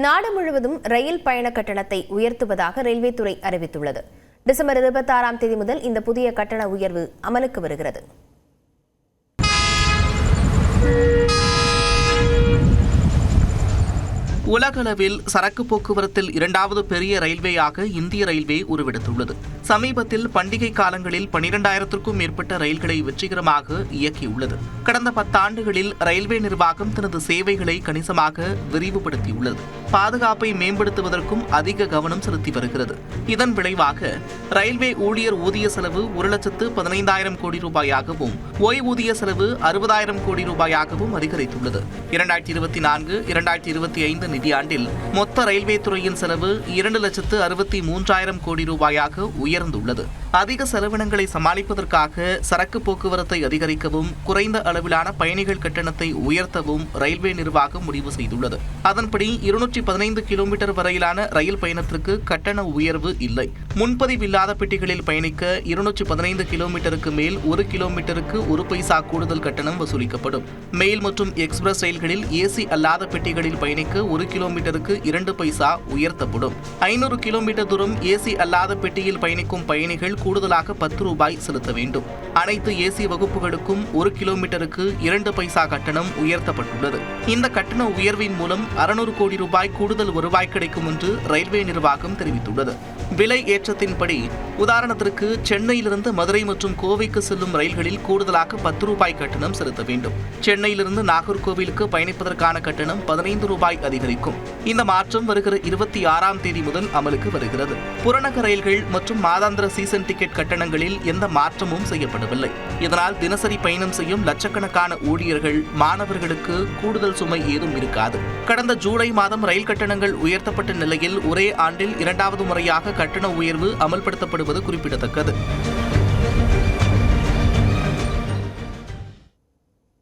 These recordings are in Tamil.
நாடு முழுவதும் ரயில் பயண கட்டணத்தை உயர்த்துவதாக ரயில்வே துறை அறிவித்துள்ளது. டிசம்பர் 26ஆம் தேதி முதல் இந்த புதிய கட்டண உயர்வு அமலுக்கு வருகிறது. உலகளவில் சரக்கு போக்குவரத்தில் இரண்டாவது பெரிய ரயில்வேயாக இந்திய ரயில்வே உருவெடுத்துள்ளது. சமீபத்தில் பண்டிகை காலங்களில் 12,000க்கும் மேற்பட்ட ரயில்களை வெற்றிகரமாக இயக்கியுள்ளது. கடந்த 10 ஆண்டுகளில் ரயில்வே நிர்வாகம் தனது சேவைகளை கணிசமாக விரிவுபடுத்தியுள்ளது. பாதுகாப்பை மேம்படுத்துவதற்கும் அதிக கவனம் செலுத்தி வருகிறது. இதன் விளைவாக ரயில்வே ஊழியர் ஊதிய செலவு 1,15,000 கோடி ரூபாயாகவும் ஓய்வூதிய செலவு 60,000 கோடி ரூபாயாகவும் அதிகரித்துள்ளது. 2024-2025 நிதியாண்டில் மொத்த ரயில்வே துறையின் செலவு 2,63,000 கோடி ரூபாயாக உயர்ந்துள்ளது. அதிக செலவினங்களை சமாளிப்பதற்காக சரக்கு போக்குவரத்தை அதிகரிக்கவும் குறைந்த அளவிலான பயணிகள் கட்டணத்தை உயர்த்தவும் ரயில்வே நிர்வாகம் முடிவு செய்துள்ளது. அதன்படி 215 கிலோமீட்டர் வரையிலான ரயில் பயணத்திற்கு கட்டண உயர்வு இல்லை. முன்பதிவு இல்லாத பெட்டிகளில் பயணிக்க 215 கிலோமீட்டருக்கு மேல் 1 கிலோமீட்டருக்கு 1 பைசா கூடுதல் கட்டணம் வசூலிக்கப்படும். மெயில் மற்றும் எக்ஸ்பிரஸ் ரயில்களில் ஏசி அல்லாத பெட்டிகளில் பயணிக்க 1 கிலோமீட்டருக்கு 2 பைசா உயர்த்தப்படும். 500 கிலோமீட்டர் தூரம் ஏசி அல்லாத பெட்டியில் பயணிக்கும் பயணிகள் கூடுதலாக 10 ரூபாய் செலுத்த வேண்டும். அனைத்து ஏசி வகுப்புகளுக்கும் 1 கிலோமீட்டருக்கு 2 பைசா கட்டணம் உயர்த்தப்பட்டுள்ளது. இந்த கட்டண உயர்வின் மூலம் 600 கோடி ரூபாய் கூடுதல் வருவாய் கிடைக்கும் என்று ரயில்வே நிர்வாகம் தெரிவித்துள்ளது. விலை ஏற்றத்தின்படி உதாரணத்திற்கு சென்னையிலிருந்து மதுரை மற்றும் கோவைக்கு செல்லும் ரயில்களில் கூடுதலாக 10 ரூபாய் கட்டணம் செலுத்த வேண்டும். சென்னையிலிருந்து நாகர்கோவிலுக்கு பயணிப்பதற்கான கட்டணம் 15 ரூபாய் அதிகரிக்கும். இந்த மாற்றம் வருகிற 26ஆம் தேதி முதல் அமலுக்கு வருகிறது. புறநகர் ரயில்கள் மற்றும் மாதாந்திர சீசன் டிக்கெட் கட்டணங்களில் எந்த மாற்றமும் செய்யப்படவில்லை. இதனால் தினசரி பயணம் செய்யும் லட்சக்கணக்கான ஊழியர்கள், மாணவர்களுக்கு கூடுதல் சுமை ஏதும் இருக்காது. கடந்த ஜூலை மாதம் ரயில் கட்டணங்கள் உயர்த்தப்பட்ட நிலையில் ஒரே ஆண்டில் 2வது முறையாக கட்டண உயர்வு அமல்படுத்தப்படுவது குறிப்பிடத்தக்கது.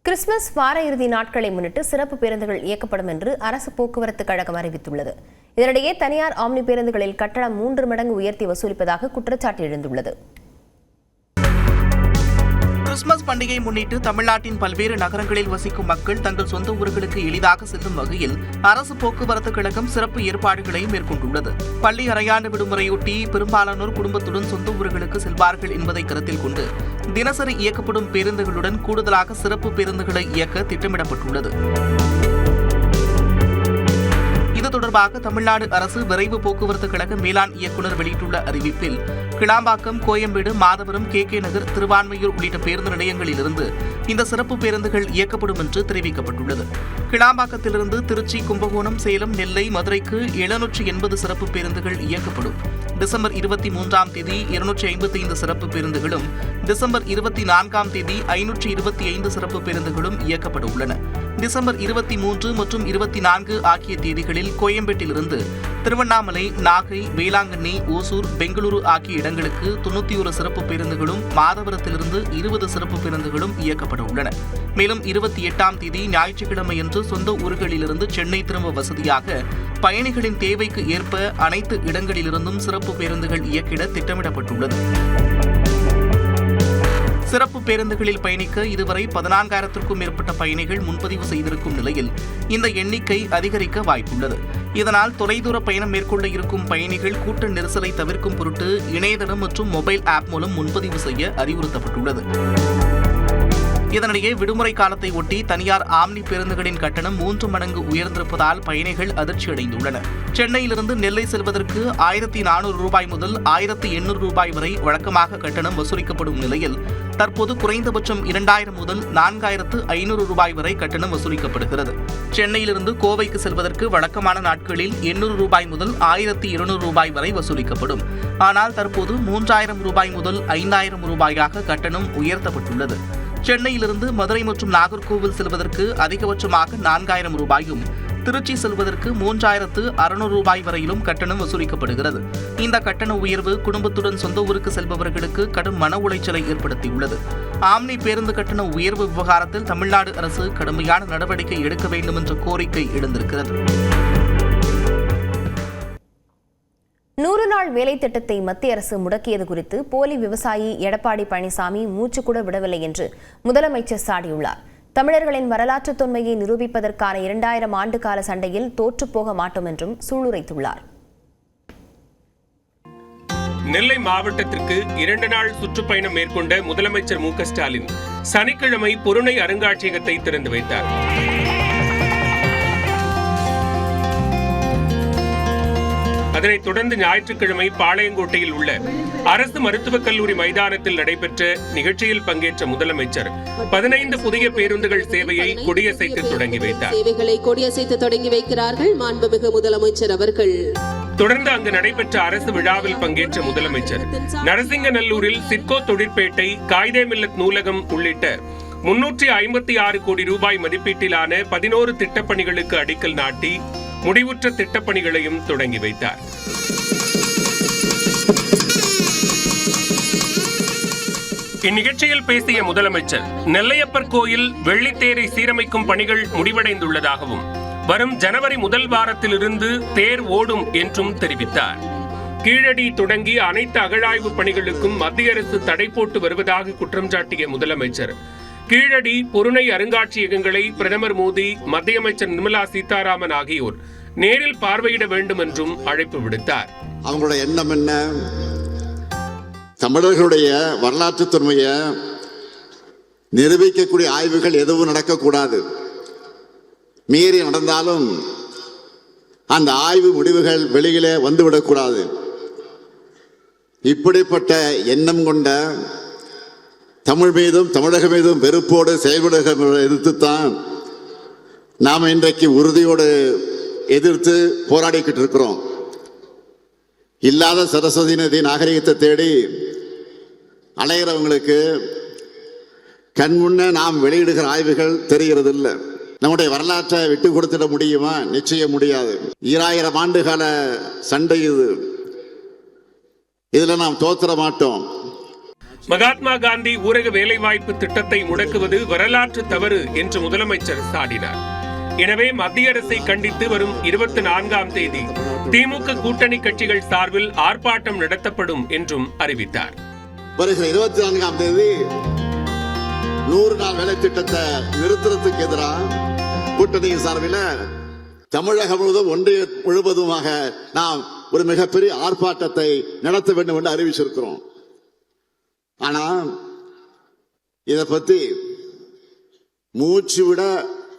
கிறிஸ்துமஸ் வார இறுதி நாட்களை முன்னிட்டு சிறப்பு பேருந்துகள் இயக்கப்படும் என்று அரசு போக்குவரத்து கழகம் அறிவித்துள்ளது. இதனிடையே தனியார் ஆம்னி பேருந்துகளில் கட்டணம் 3 மடங்கு உயர்த்தி வசூலிப்பதாக குற்றச்சாட்டு எழுந்துள்ளது. கிறிஸ்துமஸ் பண்டிகையை முன்னிட்டு தமிழ்நாட்டின் பல்வேறு நகரங்களில் வசிக்கும் மக்கள் தங்கள் சொந்த ஊர்களுக்கு எளிதாக செல்லும் வகையில் அரசு போக்குவரத்து கழகம் சிறப்பு ஏற்பாடுகளை மேற்கொண்டுள்ளது. பள்ளி அரையாண்டு விடுமுறையொட்டி பெரும்பாலானோர் குடும்பத்துடன் சொந்த ஊர்களுக்கு செல்வார்கள் என்பதை கருத்தில் கொண்டு தினசரி இயக்கப்படும் பேருந்துகளுடன் கூடுதலாக சிறப்பு பேருந்துகளை இயக்க திட்டமிடப்பட்டுள்ளது. இது தொடர்பாக தமிழ்நாடு அரசு விரைவு போக்குவரத்து கழக மேலாண் இயக்குநர் வெளியிட்டுள்ள அறிவிப்பில் கிளாம்பாக்கம், கோயம்பேடு, மாதவரம், KK நகர், திருவான்மையூர் உள்ளிட்ட பேருந்து நிலையங்களிலிருந்து இந்த சிறப்பு பேருந்துகள் இயக்கப்படும் என்று தெரிவிக்கப்பட்டுள்ளது. கிளாம்பாக்கத்திலிருந்து திருச்சி, கும்பகோணம், சேலம், நெல்லை, மதுரைக்கு 780 சிறப்பு பேருந்துகள் இயக்கப்படும். டிசம்பர் 23ஆம் தேதி 255 சிறப்பு பேருந்துகளும், டிசம்பர் 24ஆம் தேதி 525 சிறப்பு பேருந்துகளும் இயக்கப்பட உள்ளன. டிசம்பர் 23 மற்றும் 24 ஆகிய தேதிகளில் கோயம்பேட்டிலிருந்து திருவண்ணாமலை, நாகை, வேளாங்கண்ணி, ஓசூர், பெங்களூரு ஆகிய இடங்களுக்கு 91 சிறப்பு பேருந்துகளும், மாதவரத்திலிருந்து 20 சிறப்பு பேருந்துகளும் இயக்கப்பட உள்ளன. மேலும் 28ஆம் தேதி ஞாயிற்றுக்கிழமையன்று சொந்த ஊர்களிலிருந்து சென்னை திரும்ப வசதியாக பயணிகளின் தேவைக்கு ஏற்ப அனைத்து இடங்களிலிருந்தும் சிறப்பு பேருந்துகள் இயக்கிட திட்டமிடப்பட்டுள்ளது. சிறப்பு பேருந்துகளில் பயணிக்க இதுவரை 14,000க்கும் மேற்பட்ட பயணிகள் முன்பதிவு செய்திருக்கும் நிலையில் இந்த எண்ணிக்கை அதிகரிக்க வாய்ப்புள்ளது. இதனால் தொலைதூர பயணம் மேற்கொள்ள இருக்கும் பயணிகள் கூட்ட நெரிசலை தவிர்க்கும் பொருட்டு இணையதளம் மற்றும் மொபைல் ஆப் மூலம் முன்பதிவு செய்ய அறிவுறுத்தப்பட்டுள்ளது. இதனிடையே விடுமுறை காலத்தை ஒட்டி தனியார் ஆம்னி பேருந்துகளின் கட்டணம் 3 மடங்கு உயர்ந்திருப்பதால் பயணிகள் அதிர்ச்சியடைந்துள்ளனர். சென்னையிலிருந்து நெல்லை செல்வதற்கு 1,400 ரூபாய் முதல் 1,800 ரூபாய் வரை வழக்கமாக கட்டணம் வசூலிக்கப்படும் நிலையில் தற்போது குறைந்தபட்சம் 2,000 முதல் 4,500 ரூபாய் வரை கட்டணம் வசூலிக்கப்படுகிறது. சென்னையிலிருந்து கோவைக்கு செல்வதற்கு வழக்கமான நாட்களில் 800 ரூபாய் முதல் 1,200 ரூபாய் வரை வசூலிக்கப்படும். ஆனால் தற்போது 3,000 ரூபாய் முதல் 5,000 ரூபாயாக கட்டணம் உயர்த்தப்பட்டுள்ளது. சென்னையிலிருந்து மதுரை மற்றும் நாகர்கோவில் செல்வதற்கு அதிகபட்சமாக 4,000 ரூபாயும், திருச்சி செல்வதற்கு 3,600 ரூபாய் வரையிலும் கட்டணம் வசூலிக்கப்படுகிறது. இந்த கட்டண உயர்வு குடும்பத்துடன் சொந்த ஊருக்கு செல்பவர்களுக்கு கடும் மன உளைச்சலை ஏற்படுத்தியுள்ளது. ஆம்னி பேருந்து கட்டண உயர்வு விவகாரத்தில் தமிழ்நாடு அரசு கடுமையான நடவடிக்கை எடுக்க வேண்டும் என்ற கோரிக்கை எழுந்திருக்கிறது. 100 நாள் வேலை திட்டத்தை மத்திய அரசு முடக்கியது குறித்து போலி விவசாயி எடப்பாடி பழனிசாமி மூச்சு கூட விடவில்லை என்று முதலமைச்சர் சாடியுள்ளார். தமிழர்களின் வரலாற்று தொன்மையை நிரூபிப்பதற்கான 2000 ஆண்டு கால சண்டையில் தோற்றுப்போக மாட்டோம் என்றும் சூளுரைத்துள்ளார். நெல்லை மாவட்டத்திற்கு 2 நாள் சுற்றுப்பயணம் மேற்கொண்ட முதலமைச்சர் மு.க. ஸ்டாலின் சனிக்கிழமை பொருணை அருங்காட்சியகத்தை திறந்து வைத்தார். அதனைத் தொடர்ந்து ஞாயிற்றுக்கிழமை பாளையங்கோட்டையில் உள்ள அரசு மருத்துவக் கல்லூரி மைதானத்தில் நடைபெற்ற நிகழ்ச்சியில் பங்கேற்ற முதலமைச்சர் 15 புதிய பேருந்துகள் சேவையை கொடியசைத்து தொடங்கி வைத்தார். மாண்புமிகு முதலமைச்சர் அவர்கள் தொடர்ந்து அங்கு நடைபெற்ற அரசு விழாவில் பங்கேற்ற முதலமைச்சர் நரசிங்கநல்லூரில் சிட்கோ தொழிற்பேட்டை, காயிதே மில்லத் நூலகம் உள்ளிட்ட 356 கோடி ரூபாய் மதிப்பீட்டிலான 11 திட்டப்பணிகளுக்கு அடிக்கல் நாட்டி முடிவுற்ற திட்டப்பணிகளையும் தொடங்கி வைத்தார். இந்நிகழ்ச்சியில் பேசிய முதலமைச்சர் நெல்லையப்பர் கோயில் வெள்ளித்தேரை சீரமைக்கும் பணிகள் முடிவடைந்துள்ளதாகவும் வரும் ஜனவரி முதல் வாரத்திலிருந்து தேர் ஓடும் என்றும் தெரிவித்தார். கீழடி தொடங்கி அனைத்து அகழாய்வு பணிகளுக்கும் மத்திய அரசு தடை போட்டு வருவதாக குற்றம் சாட்டிய முதலமைச்சர் கீழடி, பொருணை அருங்காட்சியகங்களை பிரதமர் மோடி, மத்திய அமைச்சர் நிர்மலா சீதாராமன் ஆகியோர் நேரில் பார்வையிட வேண்டும் என்றும் அழைப்பு விடுத்தார். அவங்களுடைய எண்ணம் என்ன? தமிழர்களுடைய வரலாற்று தொன்மையை நிரூபிக்கக்கூடிய ஆய்வுகள் எதுவும் நடக்கக்கூடாது. மீறி நடந்தாலும் அந்த ஆய்வு முடிவுகள் வெளியிலே வந்துவிடக்கூடாது. இப்படிப்பட்ட எண்ணம் கொண்ட தமிழ் மீதும் தமிழக மீதும் வெறுப்போடு செயல்படுகிற எதிர்த்துத்தான் நாம் இன்றைக்கு உறுதியோடு எதிர்த்து போராடிக்கிட்டு இருக்கிறோம். இல்லாத சரஸ்வதி நதி நாகரிகத்தை தேடி அலைகிறவங்களுக்கு கண் முன்ன நாம் வெளியிடுகிற ஆய்வுகள் தெரிகிறது இல்லை. நம்முடைய வரலாற்றை விட்டு கொடுத்துட முடியுமா? நிச்சயம் முடியாது. 2000 ஆண்டுகால சண்டை இது. இதுல நாம் தோற்ற மாட்டோம். மகாத்மா காந்தி ஊரக வேலைவாய்ப்பு திட்டத்தை முடக்குவது வரலாற்று தவறு என்று முதலமைச்சர் சாடினார். எனவே மத்திய அரசை கண்டித்து வரும் 24ஆம் தேதி திமுக கூட்டணி கட்சிகள் சார்பில் ஆர்ப்பாட்டம் நடத்தப்படும் என்றும் அறிவித்தார். வருகிற 24ஆம் தேதி 100 நாள் வேலை திட்டத்தை நிறுத்துறதுக்கு எதிராக கூட்டணியின் சார்பில் தமிழகம் முழுவதுமாக நாம் ஒரு மிகப்பெரிய ஆர்ப்பாட்டத்தை நடத்த வேண்டும் என்று அறிவிச்சிருக்கிறோம். ஆனா இதை பத்தி மூச்சு விட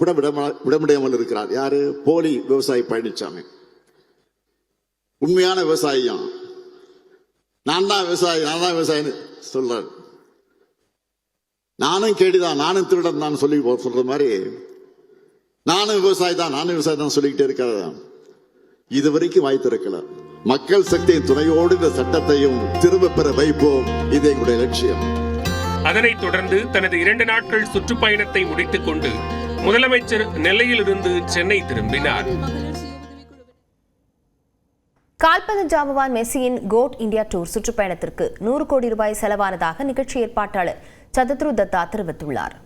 கூட விட முடியாமல் இருக்கிறார். யாரு? போலி விவசாயி பழனிசாமி. உண்மையான விவசாயியும் நான் தான் விவசாயின்னு சொல்றாரு. நானும் கேடிதான், நானும் திருடன் தான் சொல்லி சொல்ற மாதிரி நானும் விவசாயி தான் சொல்லிக்கிட்டே இருக்கிறதா? இது வரைக்கும் வாய் திறக்கல. மக்கள் சக்தியின் துணையோடு இந்த சட்டத்தையும் திரும்ப பெற வைப்போம். இது எங்களுடைய லட்சியம். அதனைத் தொடர்ந்து தனது 2 நாட்கள் சுற்றுப்பயணத்தை முடித்துக் கொண்டு முதலமைச்சர் நெல்லையில் இருந்து சென்னை திரும்பினார். கால்பந்து ஜாம்பவான் மெஸ்ஸியின் கோட் இந்தியா டூர் சுற்றுப்பயணத்திற்கு 100 கோடி ரூபாய் செலவானதாக நிகழ்ச்சி ஏற்பாட்டாளர் சதத்ரு தத்தா தெரிவித்துள்ளார்.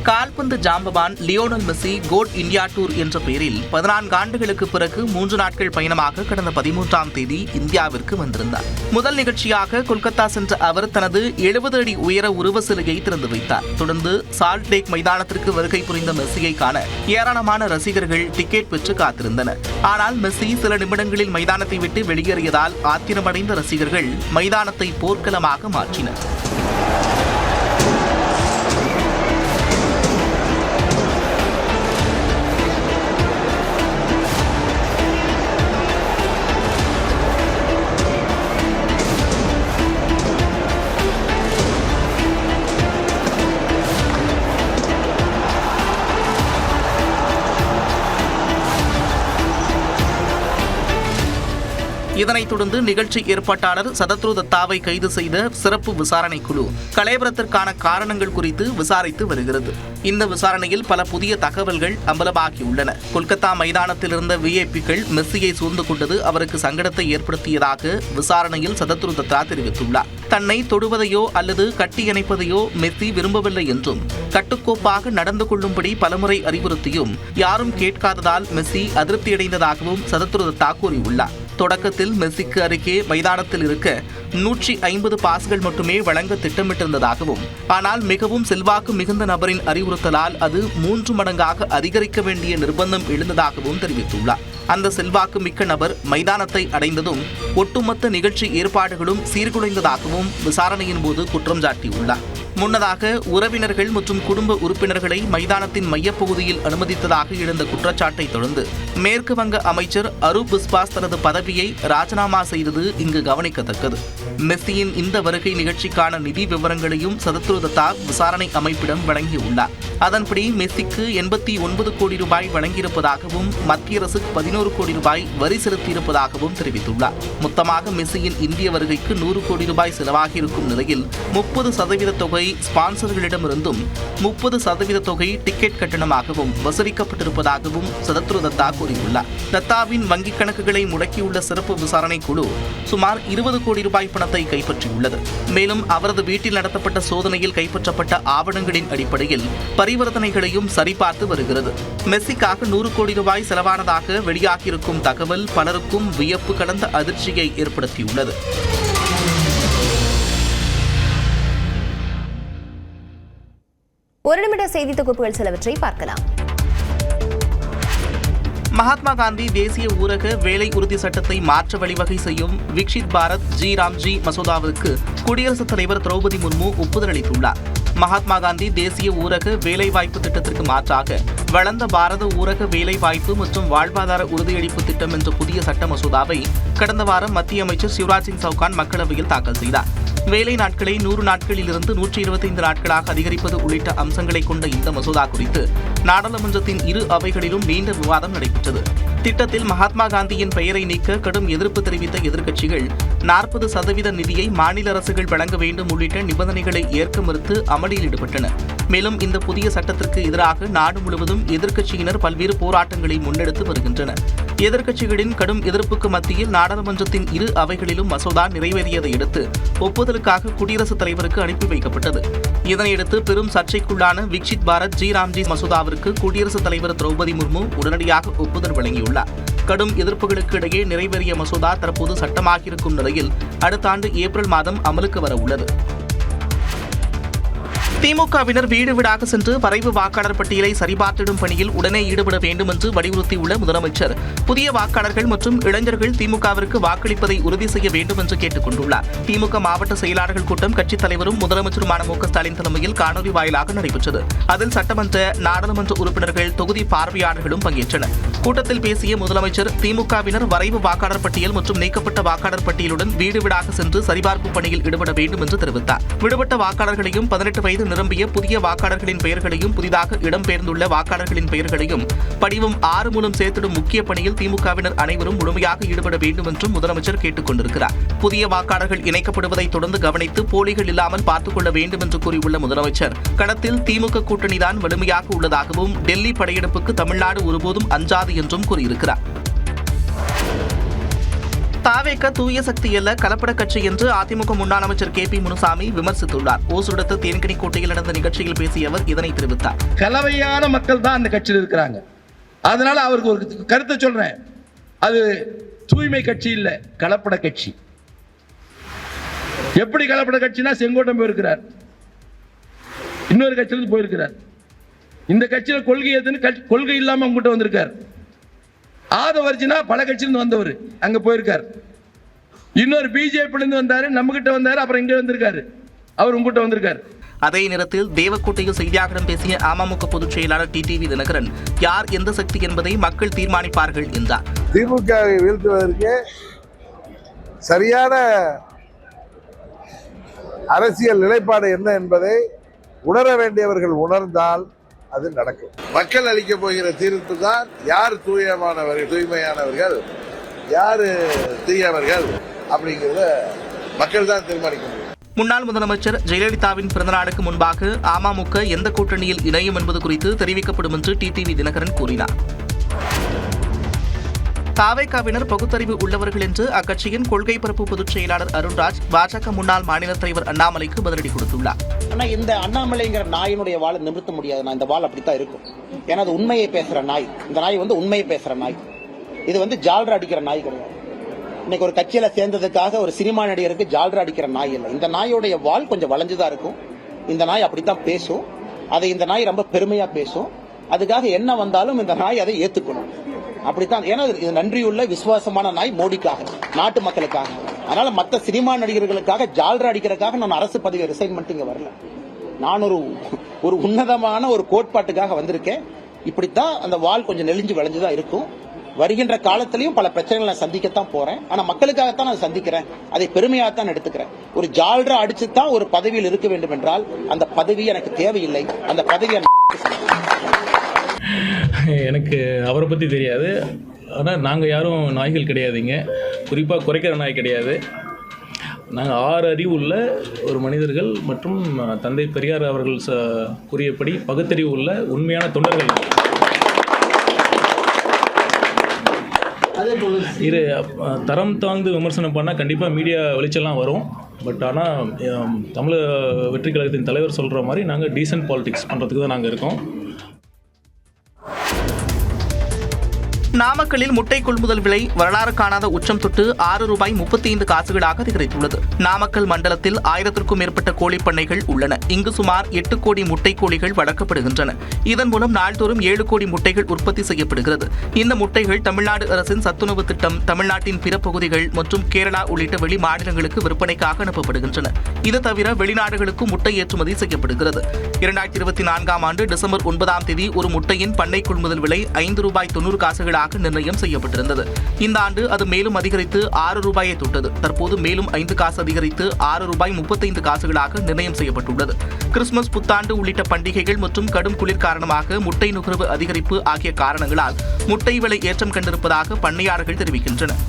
கால்பந்து ஜாம்பவான் Lionel Messi GOAT India tour என்ற பெயரில் 14 ஆண்டுகளுக்கு பிறகு 3 நாட்கள் பயணமாக கடந்த 13ஆம் தேதி இந்தியாவிற்கு வந்திருந்தார். முதல் நிகழ்ச்சியாக கொல்கத்தா சென்ற அவர் தனது 70 அடி உயர உருவ சிலையை திறந்து வைத்தார். தொடர்ந்து சால்ட் லேக் மைதானத்திற்கு வருகை புரிந்த மெஸ்ஸியை காண ஏராளமான ரசிகர்கள் டிக்கெட் பெற்று காத்திருந்தனர். ஆனால் மெஸ்ஸி சில நிமிடங்களில் மைதானத்தை விட்டு வெளியேறியதால் ஆத்திரமடைந்த ரசிகர்கள் மைதானத்தை போர்க்களமாக மாற்றினர். இதனைத் தொடர்ந்து நிகழ்ச்சி ஏற்பாட்டாளர் சதத்ரு தத்தாவை கைது செய்த சிறப்பு விசாரணை குழு கலவரத்திற்கான காரணங்கள் குறித்து விசாரித்து வருகிறது. இந்த விசாரணையில் பல புதிய தகவல்கள் அம்பலமாகியுள்ளன. கொல்கத்தா மைதானத்தில் இருந்த விஐபிக்கள் மெஸ்ஸியை சூழ்ந்து கொண்டது அவருக்கு சங்கடத்தை ஏற்படுத்தியதாக விசாரணையில் சதத்ரு தத்தா தெரிவித்துள்ளார். தன்னை தொடுவதையோ அல்லது கட்டியணைப்பதையோ மெஸ்ஸி விரும்பவில்லை என்றும் கட்டுக்கோப்பாக நடந்து கொள்ளும்படி பலமுறை அறிவுறுத்தியும் யாரும் கேட்காததால் மெஸ்ஸி அதிருப்தியடைந்ததாகவும் சதத்ரு தத்தா கூறியுள்ளார். தொடக்கத்தில் மெஸ்ஸிக்கு அருகே மைதானத்தில் இருக்க 150 பாஸ்கள் மட்டுமே வழங்க திட்டமிட்டிருந்ததாகவும் ஆனால் மிகவும் செல்வாக்கு மிகுந்த நபரின் அறிவுறுத்தலால் அது 3 மடங்காக அதிகரிக்க வேண்டிய நிர்பந்தம் எழுந்ததாகவும் தெரிவித்துள்ளார். அந்த செல்வாக்கு மிக்க நபர் மைதானத்தை அடைந்ததும் ஒட்டுமொத்த நிகழ்ச்சி ஏற்பாடுகளும் சீர்குலைந்ததாகவும் விசாரணையின் போது குற்றம் சாட்டியுள்ளார். முன்னதாக உறவினர்கள் மற்றும் குடும்ப உறுப்பினர்களை மைதானத்தின் மையப்பகுதியில் அனுமதித்ததாக எழுந்த குற்றச்சாட்டை தொடர்ந்து மேற்கு வங்க அமைச்சர் அரூப் பிஸ்வாஸ் தனது பதவியை ராஜினாமா செய்தது இங்கு கவனிக்கத்தக்கது. மெஸ்ஸியின் இந்த வருகை நிகழ்ச்சிக்கான நிதி விவரங்களையும் சதத்ரு தத்தா விசாரணை அமைப்பிடம் வழங்கியுள்ளார். அதன்படி மெஸ்ஸிக்கு 89 கோடி ரூபாய் வழங்கியிருப்பதாகவும் மத்திய அரசு 11 கோடி ரூபாய் வரி செலுத்தியிருப்பதாகவும் தெரிவித்துள்ளார். மொத்தமாக மெஸ்ஸியின் இந்திய வருகைக்கு 100 கோடி ரூபாய் செலவாகியிருக்கும் நிலையில் 30% தொகை ஸ்பான்சர்களிடமிருந்தும் 30% தொகை டிக்கெட் கட்டணமாகவும் வசூலிக்கப்பட்டிருப்பதாகவும் சதத்ரு தத்தா கூறியுள்ளார். தத்தாவின் வங்கிக் கணக்குகளை முடக்கியுள்ள சிறப்பு விசாரணை குழு சுமார் 20 கோடி ரூபாய் பணத்தை கைப்பற்றியுள்ளது. மேலும் அவரது வீட்டில் நடத்தப்பட்ட சோதனையில் கைப்பற்றப்பட்ட ஆவணங்களின் அடிப்படையில் பரிவர்த்தனைகளையும் சரிபார்த்து வருகிறது. மெஸ்ஸிக்காக 100 கோடி ரூபாய் செலவானதாக வெளியாகியிருக்கும் தகவல் பலருக்கும் வியப்பு கலந்த அதிர்ச்சியை ஏற்படுத்தியுள்ளது. ஒரு நிமிட செய்தி தொகுப்புகள் சிலவற்றை பார்க்கலாம். மகாத்மா காந்தி தேசிய ஊரக வேலை உறுதி சட்டத்தை மாற்ற வழிவகை செய்யும் விக்ஷித் பாரத் ஜி ராம்ஜி மசோதாவிற்கு குடியரசுத் தலைவர் திரௌபதி முர்மு ஒப்புதல் அளித்துள்ளார். மகாத்மா காந்தி தேசிய ஊரக வேலைவாய்ப்பு திட்டத்திற்கு மாற்றாக வளர்ந்த பாரத ஊரக வேலைவாய்ப்பு மற்றும் வாழ்வாதார உறுதியளிப்பு திட்டம் என்ற புதிய சட்ட மசோதாவை கடந்த வாரம் மத்திய அமைச்சர் சிவராஜ் சிங் சௌகான் மக்களவையில் தாக்கல் செய்தார். வேலை நாட்களை 100 நாட்களிலிருந்து 125 நாட்களாக அதிகரிப்பது உள்ளிட்ட அம்சங்களை கொண்ட இந்த மசோதா குறித்து நாடாளுமன்றத்தின் இரு அவைகளிலும் நீண்ட விவாதம் நடைபெற்றது. திட்டத்தில் மகாத்மா காந்தியின் பெயரை நீக்க கடும் எதிர்ப்பு தெரிவித்த எதிர்க்கட்சிகள் 40% நிதியை மாநில அரசுகள் வழங்க வேண்டும் உள்ளிட்ட நிபந்தனைகளை ஏற்க மறுத்து அமளியில் ஈடுபட்டன. மேலும் இந்த புதிய சட்டத்திற்கு எதிராக நாடு முழுவதும் எதிர்க்கட்சியினர் பல்வேறு போராட்டங்களை முன்னெடுத்து வருகின்றனர். எதிர்க்கட்சிகளின் கடும் எதிர்ப்புக்கு மத்தியில் நாடாளுமன்றத்தின் இரு அவைகளிலும் மசோதா நிறைவேறியதை அடுத்து ஒப்புதலுக்காக குடியரசுத் தலைவருக்கு அனுப்பி வைக்கப்பட்டது. இதனையடுத்து பெரும் சர்ச்சைக்குள்ளான விக்ஷித் பாரத் ஜி ராம்ஜி மசோதாவிற்கு குடியரசுத் தலைவர் திரௌபதி முர்மு உடனடியாக ஒப்புதல் வழங்கியுள்ளார். கடும் எதிர்ப்புகளுக்கு இடையே நிறைவேறிய மசோதா தற்போது சட்டமாகியிருக்கும் நிலையில் அடுத்த ஆண்டு ஏப்ரல் மாதம் அமலுக்கு வர உள்ளது. திமுகவினர் வீடு வீடாக சென்று வரைவு வாக்காளர் பட்டியலை சரிபார்த்திடும் பணியில் உடனே ஈடுபட வேண்டும் என்று வலியுறுத்தியுள்ள முதலமைச்சர் புதிய வாக்காளர்கள் மற்றும் இளைஞர்கள் திமுகவிற்கு வாக்களிப்பதை உறுதி செய்ய வேண்டும் என்று கேட்டுக் கொண்டுள்ளார். திமுக மாவட்ட செயலாளர்கள் கூட்டம் கட்சித் தலைவரும் முதலமைச்சருமான மு.க. ஸ்டாலின் தலைமையில் காணொலி வாயிலாக நடைபெற்றது. அதில் சட்டமன்ற நாடாளுமன்ற உறுப்பினர்கள் தொகுதி பார்வையாளர்களும் பங்கேற்றனர். கூட்டத்தில் பேசிய முதலமைச்சர் திமுகவினர் வரைவு வாக்காளர் பட்டியல் மற்றும் நீக்கப்பட்ட வாக்காளர் பட்டியலுடன் வீடு வீடாக சென்று சரிபார்ப்பு பணியில் ஈடுபட வேண்டும் என்று தெரிவித்தார். விடுபட்ட வாக்காளர்களையும் 18 வயது நிரம்பிய புதிய வாக்காளர்களின் பெயர்களையும் புதிதாக இடம்பெயர்ந்துள்ள வாக்காளர்களின் பெயர்களையும் படிவம் 6 மூலம் சேர்த்திடும் முக்கிய பணியில் திமுகவினர் அனைவரும் முழுமையாக ஈடுபட வேண்டும் என்றும் முதலமைச்சர் கேட்டுக் கொண்டிருக்கிறார். புதிய வாக்காளர்கள் இணைக்கப்படுவதை தொடர்ந்து கவனித்து போலிகள் இல்லாமல் பார்த்துக் கொள்ள வேண்டும் என்று கூறியுள்ள முதலமைச்சர் களத்தில் திமுக கூட்டணிதான் வலிமையாக உள்ளதாகவும் டெல்லி படையெடுப்புக்கு தமிழ்நாடு ஒருபோதும் அஞ்சாது என்றும் கூறியிருக்கிறார். தாவேக தூய சக்தி அல்ல கலப்பட கட்சி என்று அதிமுக முன்னாள் அமைச்சர் கே.பி. முனுசாமி விமர்சித்துள்ளார். ஓசூரத்து தேன்கனிக்கோட்டையில் நடந்த நிகழ்ச்சியில் பேசிய அவர் இதனை தெரிவித்தார். கலவையான மக்கள் தான் அந்த கட்சியில் இருக்கிறாங்க. அதனால அவருக்கு ஒரு கருத்தை சொல்றேன். அது தூய்மை கட்சி இல்ல, கலப்பட கட்சி. எப்படி கலப்பட கட்சினா செங்கோட்டம் போயிருக்கிறார், இன்னொரு கட்சியிலிருந்து போயிருக்கிறார். இந்த கட்சியில கொள்கை எதுன்னு கொள்கை இல்லாம உங்ககிட்ட வந்திருக்கார். ஆதவர்ஜினா பல கட்சியிலிருந்து வந்தவர், அங்க போயிருக்கார். இன்னொரு பிஜேபியிலிருந்து வந்தாரு, நம்ம கிட்ட வந்தாரு, அப்புறம் இங்க வந்திருக்காரு, அவர் உங்ககிட்ட வந்திருக்காரு. அதே நேரத்தில் தேவக்கோட்டையில் செய்தியாளர்களிடம் பேசிய அமமுக பொதுச் செயலாளர் டிடிவி தினகரன் யார் எந்த சக்தி என்பதை மக்கள் தீர்மானிப்பார்கள் என்றார். திமுகவை வீழ்த்துவதற்கு சரியான அரசியல் நிலைப்பாடு என்ன என்பதை உணர வேண்டியவர்கள் உணர்ந்தால் அது நடக்கும். மக்கள் அளிக்க போகிற தீர்ப்பு தான் யார் தூய்மையானவர்கள் யாரு தீயவர்கள் அப்படிங்கிறத மக்கள் தான் தீர்மானிக்க முடியும். முன்னாள் முதலமைச்சர் ஜெயலலிதாவின் பிறந்தநாளுக்கு முன்பாக அமமுக எந்த கூட்டணியில் இணையும் என்பது குறித்து தெரிவிக்கப்படும் என்று டிடிவி தினகரன் கூறினார். தாவேகாவினர் பகுத்தறிவு உள்ளவர்கள் என்று அக்கட்சியின் கொள்கை பரப்பு பொதுச் செயலாளர் அருண்ராஜ் பாஜக முன்னாள் மாநில தலைவர் அண்ணாமலைக்கு பதிலடி கொடுத்துள்ளார். ஆனா இந்த அண்ணாமலைங்கிற நாயினுடைய வாழை நிறுத்த முடியாது. இந்த வாள் அப்படித்தான் இருக்கும். ஏன்னா அது உண்மையை பேசுற நாய். இந்த நாய் உண்மையை பேசுற நாய். இது ஜால்ரா அடிக்கிற நாய் கிடையாது. இன்னைக்கு ஒரு கட்சியில சேர்ந்ததுக்காக ஒரு சினிமா நடிகருக்கு ஜால்ரா அடிக்கிற நாய் இல்லை. இந்த நாயோடைய வாள் கொஞ்சம் வளைஞ்சுதான் இருக்கும். இந்த நாய் அப்படித்தான் பேசும். அதை இந்த நாய் ரொம்ப பெருமையா பேசும். அதுக்காக என்ன வந்தாலும் இந்த நாய் அதை ஏத்துக்கணும். அப்படித்தான். ஏன்னா இது நன்றியுள்ள விசுவாசமான நாய் மோடிக்காக, நாட்டு மக்களுக்காக. அதனால மற்ற சினிமா நடிகர்களுக்காக ஜால்ரா அடிக்கிறதுக்காக நான் அரசு பதவியை ரிசைன் பண்ணிட்டு இங்க வரல. நான் ஒரு உன்னதமான ஒரு கோட்பாட்டுக்காக வந்திருக்கேன். இப்படித்தான் அந்த வாள் கொஞ்சம் நெளிஞ்சு விளைஞ்சுதான் இருக்கும். வருகின்ற காலத்திலையும் பல பிரச்சனைகளை நான் சந்திக்கத்தான் போறேன். ஆனா மக்களுக்காகத்தான் நான் சந்திக்கிறேன். அதை பெருமையாகத்தான் எடுத்துக்கிறேன். ஒரு ஜால்ரா அடிச்சுதான் ஒரு பதவியில் இருக்க வேண்டும் என்றால் அந்த பதவி எனக்கு தேவையில்லை. அந்த பதவியை எனக்கு அவரை பற்றி தெரியாது. ஆனால் நாங்கள் யாரும் நாய்கள் கிடையாதுங்க. குறிப்பாக குறைக்கிற நாய் கிடையாது. நாங்கள் 6 அறிவு உள்ள ஒரு மனிதர்கள் மற்றும் தந்தை பெரியார் அவர்கள் கூறியபடி பகுத்தறிவு உள்ள உண்மையான தொண்டர்கள். இது தரம் தாழ்ந்து விமர்சனம் பண்ணால் கண்டிப்பாக மீடியா வெளிச்செல்லாம் வரும். பட் ஆனால் தமிழ் வெற்றி கழகத்தின் தலைவர் சொல்கிற மாதிரி நாங்கள் டீசன்ட் பாலிடிக்ஸ் பண்ணுறதுக்கு தான் நாங்கள் இருக்கோம். நாமக்கல்லில் முட்டை கொள்முதல் விலை வரலாறு காணாத உச்சம் தொட்டு ₹6.35 அதிகரித்துள்ளது. நாமக்கல் மண்டலத்தில் 1000க்கும் மேற்பட்ட கோழிப்பண்ணைகள் உள்ளன. இங்கு சுமார் 8 கோடி முட்டை கோழிகள் வளர்க்கப்படுகின்றன. இதன் மூலம் நாள்தோறும் 7 கோடி முட்டைகள் உற்பத்தி செய்யப்படுகிறது. இந்த முட்டைகள் தமிழ்நாடு அரசின் சத்துணவு திட்டம், தமிழ்நாட்டின் பிற பகுதிகள் மற்றும் கேரளா உள்ளிட்ட வெளி மாநிலங்களுக்கு விற்பனைக்காக அனுப்பப்படுகின்றன. இது தவிர வெளிநாடுகளுக்கும் முட்டை ஏற்றுமதி செய்யப்படுகிறது. 2024ஆம் ஆண்டு டிசம்பர் 9ஆம் தேதி ஒரு முட்டையின் பண்ணை கொள்முதல் விலை ₹5.90 நிர்ணயம் செய்யப்பட்டிருந்தது. இந்த ஆண்டு அது மேலும் அதிகரித்து ₹6 தொட்டது. தற்போது மேலும் 5 காசு அதிகரித்து ₹6.35 நிர்ணயம் செய்யப்பட்டுள்ளது. கிறிஸ்துமஸ், புத்தாண்டு உள்ளிட்ட பண்டிகைகள் மற்றும் கடும் குளிர் காரணமாக முட்டை நுகர்வு அதிகரிப்பு ஆகிய காரணங்களால் முட்டை விலை ஏற்றம் கண்டிருப்பதாக பண்ணையாளர்கள் தெரிவிக்கின்றனர்.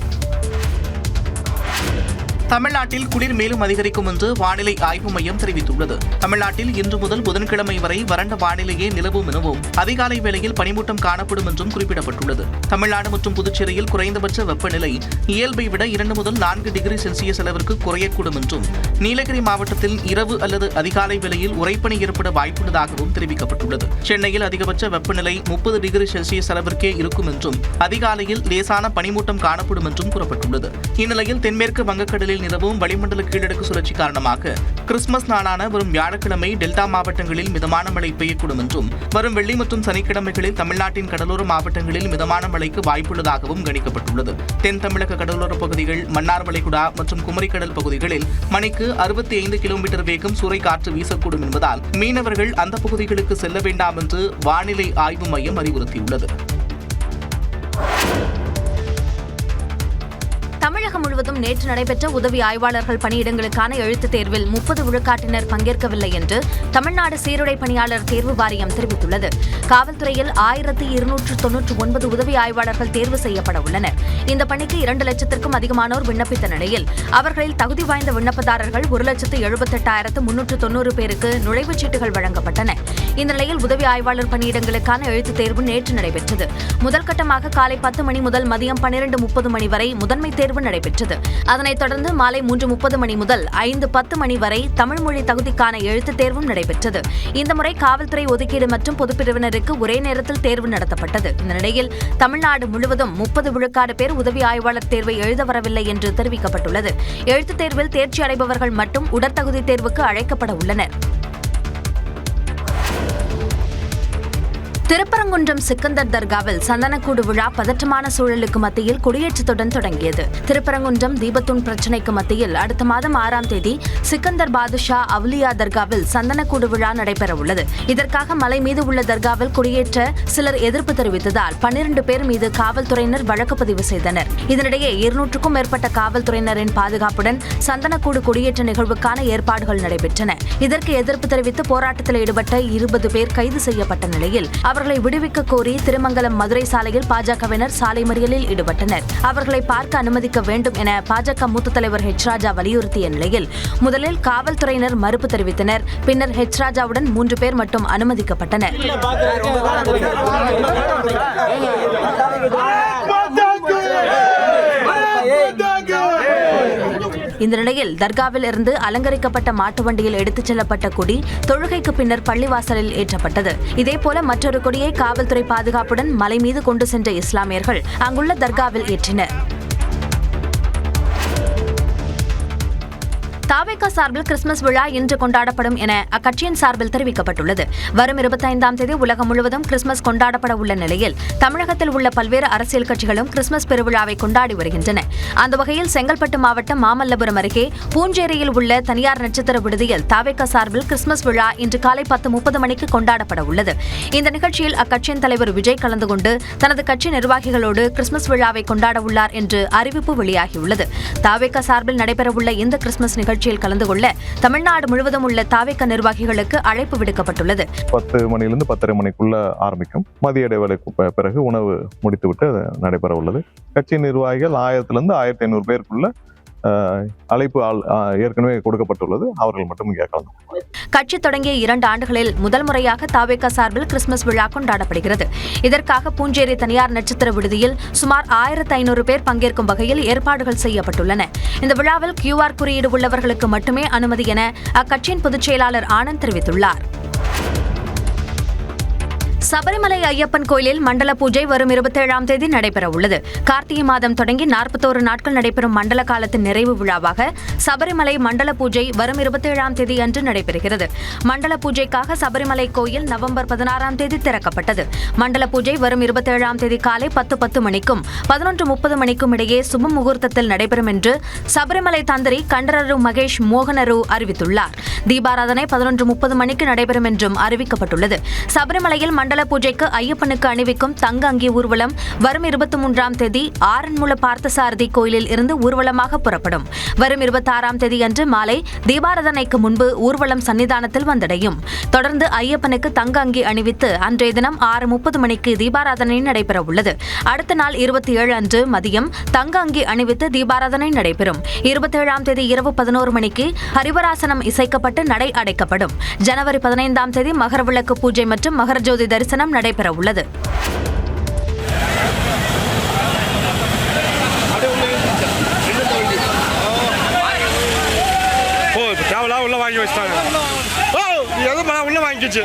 தமிழ்நாட்டில் குளிர் மேலும் அதிகரிக்கும் என்று வானிலை ஆய்வு மையம் தெரிவித்துள்ளது. தமிழ்நாட்டில் இன்று முதல் புதன்கிழமை வரை வறண்ட வானிலையே நிலவும் எனவும் அதிகாலை வேளையில் பனிமூட்டம் காணப்படும் என்றும் குறிப்பிடப்பட்டுள்ளது. தமிழ்நாடு மற்றும் புதுச்சேரியில் குறைந்தபட்ச வெப்பநிலை இயல்பை விட 2 முதல் 4 டிகிரி செல்சியஸ் அளவிற்கு குறையக்கூடும் என்றும், நீலகிரி மாவட்டத்தில் இரவு அல்லது அதிகாலை வேளையில் உறைபனி ஏற்பட வாய்ப்புள்ளதாகவும் தெரிவிக்கப்பட்டுள்ளது. சென்னையில் அதிகபட்ச வெப்பநிலை 30 டிகிரி செல்சியஸ் அளவிற்கே இருக்கும் என்றும், அதிகாலையில் லேசான பனிமூட்டம் காணப்படும் என்றும் கூறப்பட்டுள்ளது. இந்நிலையில் தென்மேற்கு வங்கக்கடலில் நிலவும் வளிமண்டல கீழடுக்கு சுழற்சி காரணமாக கிறிஸ்துமஸ் நாளான வரும் வியாழக்கிழமை டெல்டா மாவட்டங்களில் மிதமான மழை பெய்யக்கூடும் என்றும், வரும் வெள்ளி மற்றும் சனிக்கிழமைகளில் தமிழ்நாட்டின் கடலோர மாவட்டங்களில் மிதமான மழைக்கு வாய்ப்புள்ளதாகவும் கணிக்கப்பட்டுள்ளது. தென் தமிழக கடலோர பகுதிகள், மன்னார் வளைகுடா மற்றும் குமரிக்கடல் பகுதிகளில் மணிக்கு 65 கிலோமீட்டர் வேகம் சூறைக்காற்று வீசக்கூடும் என்பதால் மீனவர்கள் அந்த பகுதிகளுக்கு செல்ல வேண்டாம் என்று வானிலை ஆய்வு மையம் அறிவுறுத்தியுள்ளது. தமிழகம் முழுவதும் நேற்று நடைபெற்ற உதவி ஆய்வாளர்கள் பணியிடங்களுக்கான எழுத்துத் தேர்வில் 30 விழுக்காட்டினர் பங்கேற்கவில்லை என்று தமிழ்நாடு சீருடை பணியாளர் தேர்வு வாரியம் தெரிவித்துள்ளது. காவல்துறையில் 1299 உதவி ஆய்வாளர்கள் தேர்வு செய்யப்பட உள்ளனர். இந்த பணிக்கு 2 லட்சத்திற்கும் அதிகமானோர் விண்ணப்பித்த நிலையில் அவர்களில் தகுதி வாய்ந்த விண்ணப்பதாரர்கள் 1,78,390 பேருக்கு நுழைவுச் சீட்டுகள் வழங்கப்பட்டன. இந்த நிலையில் உதவி ஆய்வாளர் பணியிடங்களுக்கான எழுத்துத் தேர்வு நேற்று நடைபெற்றது. முதல் கட்டமாக காலை 10 மணி முதல் மதியம் 12:30 மணி வரை முதன்மை தேர்வு நடைபெற்றது. அதனைத் தொடர்ந்து மாலை 3:30 மணி முதல் 5:10 மணி வரை தமிழ் மொழி தகுதிக்கான எழுத்துத் தேர்வும் நடைபெற்றது. இந்த முறை காவல்துறை ஒதுக்கீடு மற்றும் பொதுப்பிரிவினருக்கு ஒரே நேரத்தில் தேர்வு நடத்தப்பட்டது. இந்த நிலையில் தமிழ்நாடு முழுவதும் 30 விழுக்காடு பேர் உதவி ஆய்வாளர் தேர்வை எழுத வரவில்லை என்று தெரிவிக்கப்பட்டுள்ளது. எழுத்துத் தேர்வில் தேர்ச்சி அடைபவர்கள் மட்டும் உடற்தகுதி தேர்வுக்கு அழைக்கப்பட உள்ளனர். திருப்பரங்குன்றம் சிக்கந்தர் தர்காவில் சந்தனக்கூடு விழா பதற்றமான சூழலுக்கு மத்தியில் கொடியேற்றத்துடன் தொடங்கியது. திருப்பரங்குன்றம் தீபத்தூண் பிரச்சினைக்கு மத்தியில் அடுத்த மாதம் 6ஆம் தேதி சிக்கந்தர் பாதுஷா அவுலியா தர்காவில் சந்தனக்கூடு விழா நடைபெற உள்ளது. இதற்காக மலை மீது உள்ள தர்காவில் கொடியேற்ற சிலர் எதிர்ப்பு தெரிவித்ததால் 12 பேர் மீது காவல்துறையினர் வழக்கு பதிவு செய்தனர். இதனிடையே 200க்கும் மேற்பட்ட காவல்துறையினரின் பாதுகாப்புடன் சந்தனக்கூடு கொடியேற்ற நிகழ்வுக்கான ஏற்பாடுகள் நடைபெற்றன. இதற்கு எதிர்ப்பு தெரிவித்து போராட்டத்தில் ஈடுபட்ட 20 பேர் கைது செய்யப்பட்ட நிலையில் அவர்களை விடுவிக்க கோரி திருமங்கலம் மதுரை சாலையில் பாஜகவினர் சாலை மறியலில் ஈடுபட்டனர். அவர்களை பார்க்க அனுமதிக்க வேண்டும் என பாஜக மூத்த தலைவர் ஹெச் ராஜா வலியுறுத்திய நிலையில் முதலில் காவல்துறையினர் மறுப்பு தெரிவித்தனர். பின்னர் ஹெச் ராஜாவுடன் 3 பேர் மட்டும் அனுமதிக்கப்பட்டனர். இந்த நிலையில் தர்காவில் இருந்து அலங்கரிக்கப்பட்ட மாட்டு வண்டியில் எடுத்துச் செல்லப்பட்ட கொடி தொழுகைக்கு பின்னர் பள்ளிவாசலில் ஏற்றப்பட்டது. இதேபோல மற்றொரு கொடியை காவல்துறை பாதுகாப்புடன் மலை மீது கொண்டு சென்ற இஸ்லாமியர்கள் அங்குள்ள தர்காவில் ஏற்றினர். தாவேகா சார்பில் கிறிஸ்துமஸ் விழா இன்று கொண்டாடப்படும் என அக்கட்சியின் சார்பில் தெரிவிக்கப்பட்டுள்ளது. வரும் 25ஆம் தேதி உலகம் முழுவதும் கிறிஸ்துமஸ் கொண்டாடப்பட உள்ள நிலையில் தமிழகத்தில் உள்ள பல்வேறு அரசியல் கட்சிகளும் கிறிஸ்துமஸ் பெருவிழாவை கொண்டாடி வருகின்றன. அந்த வகையில் செங்கல்பட்டு மாவட்டம் மாமல்லபுரம் அருகே பூஞ்சேரியில் உள்ள தனியார் நட்சத்திர விடுதியில் தாவேகா சார்பில் கிறிஸ்துமஸ் விழா இன்று காலை 10:30 மணிக்கு கொண்டாடப்பட உள்ளது. இந்த நிகழ்ச்சியில் அக்கட்சியின் தலைவர் விஜய் கலந்து கொண்டு தனது கட்சி நிர்வாகிகளோடு கிறிஸ்துமஸ் விழாவை கொண்டாட உள்ளார் என்று அறிவிப்பு வெளியாகியுள்ளது. தாவேகா சார்பில் நடைபெறவுள்ள இந்த கிறிஸ்துமஸ் நிகழ்ச்சியில் கலந்து கொள்ள தமிழ்நாடு முழுவதும் உள்ள தாவேகா நிர்வாகிகளுக்கு அழைப்பு விடுக்கப்பட்டுள்ளது. 10 மணியிலிருந்து 10:30 மணிக்குள்ள ஆரம்பிக்கும். மதிய இடைவேளைக்கு பிறகு உணவு முடித்துவிட்டு நடைபெற உள்ளது. கட்சி நிர்வாகிகள் 1000 to 1500 பேருக்குள்ள அழைப்பு ஏற்கனவே கொடுக்கப்பட்டுள்ளது. அவர்கள் மட்டும் இங்கே கலந்து கட்சி தொடங்கிய 2 ஆண்டுகளில் முதல் முறையாக தாவேகா சார்பில் கிறிஸ்துமஸ் விழா கொண்டாடப்படுகிறது. இதற்காக பூஞ்சேரி தனியார் நட்சத்திர விடுதியில் சுமார் 1500 பேர் பங்கேற்கும் வகையில் ஏற்பாடுகள் செய்யப்பட்டுள்ளன. இந்த விழாவில் QR குறியீடு உள்ளவர்களுக்கு மட்டுமே அனுமதி என அக்கட்சியின் பொதுச் செயலாளர் ஆனந்த் தெரிவித்துள்ளார். சபரிமலை ஐயப்பன் கோயிலில் மண்டல பூஜை வரும் 27ஆம் தேதி நடைபெற உள்ளது. கார்த்திகை மாதம் தொடங்கி 41 நாட்கள் நடைபெறும் மண்டல காலத்தின் நிறைவு விழாவாக சபரிமலை மண்டல பூஜை வரும் 27ஆம் தேதி அன்று நடைபெறுகிறது. மண்டல பூஜைக்காக சபரிமலை கோயில் நவம்பர் 16ஆம் தேதி திறக்கப்பட்டது. மண்டல பூஜை வரும் 27ஆம் தேதி காலை 10:10 மணிக்கும் 11:30 மணிக்கும் இடையே சுப முகூர்த்தத்தில் நடைபெறும் என்று சபரிமலை தந்திரி கண்டரரு மகேஷ் மோகனரு அறிவித்துள்ளார். தீபாராதனை 11:30 மணிக்கு நடைபெறும் என்றும் அறிவிக்கப்பட்டுள்ளது. சபரிமலையில் மண்டல பூஜைக்கு ஐயப்பனுக்கு அணிவிக்கும் தங்க அங்கி ஊர்வலம் வரும் 23ஆம் தேதி ஆரன்முள பார்த்தசாரதி கோயிலில் இருந்து ஊர்வலமாக புறப்படும். வரும் 26ஆம் தேதி அன்று மாலை தீபாராதனைக்கு முன்பு ஊர்வலம் சன்னிதானத்தில் வந்தடையும். தொடர்ந்து ஐயப்பனுக்கு தங்க அங்கி அணிவித்து அன்றைய தினம் 6:30 மணிக்கு தீபாராதனை நடைபெற உள்ளது. அடுத்த நாள் 27 அன்று மதியம் தங்க அங்கி அணிவித்து தீபாராதனை நடைபெறும். 27ஆம் தேதி இரவு 11 மணிக்கு ஹரிவராசனம் இசைக்கப்பட்டு நடை அடைக்கப்படும். ஜனவரி 15ஆம் தேதி மகரவிளக்கு பூஜை மற்றும் மகரஜோதி தரிசனம் நடைபெற உள்ளது. உள்ள வாங்கி வச்சிட்டாங்க. உள்ள வாங்கிச்சு.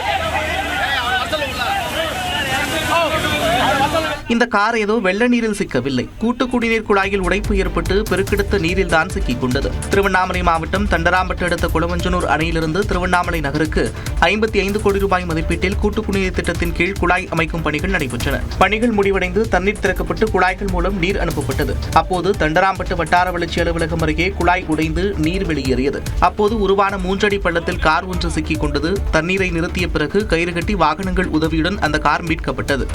இந்த கார் ஏதோ வெள்ள நீரில் சிக்கவில்லை. கூட்டு குடிநீர் குழாயில் உடைப்பு ஏற்பட்டு பெருக்கெடுத்த நீரில் தான் சிக்கிக் கொண்டது. திருவண்ணாமலை மாவட்டம் தண்டராம்பட்டு அடுத்த குளமஞ்சனூர் அணையிலிருந்து திருவண்ணாமலை நகருக்கு 55 கோடி ரூபாய் மதிப்பீட்டில் கூட்டு குடிநீர் திட்டத்தின் கீழ் குழாய் அமைக்கும் பணிகள் நடைபெற்றன. பணிகள் முடிவடைந்து தண்ணீர் திறக்கப்பட்டு குழாய்கள் மூலம் நீர் அனுப்பப்பட்டது. அப்போது தண்டராம்பட்டு வட்டார வளர்ச்சி அலுவலகம் அருகே குழாய் உடைந்து நீர் வெளியேறியது. அப்போது உருவான 3 அடி பள்ளத்தில் கார் ஒன்று சிக்கிக் கொண்டது. தண்ணீரை நிறுத்திய பிறகு கயிறு கட்டி வாகனங்கள் உதவியுடன் அந்த கார் மீட்கப்பட்டது.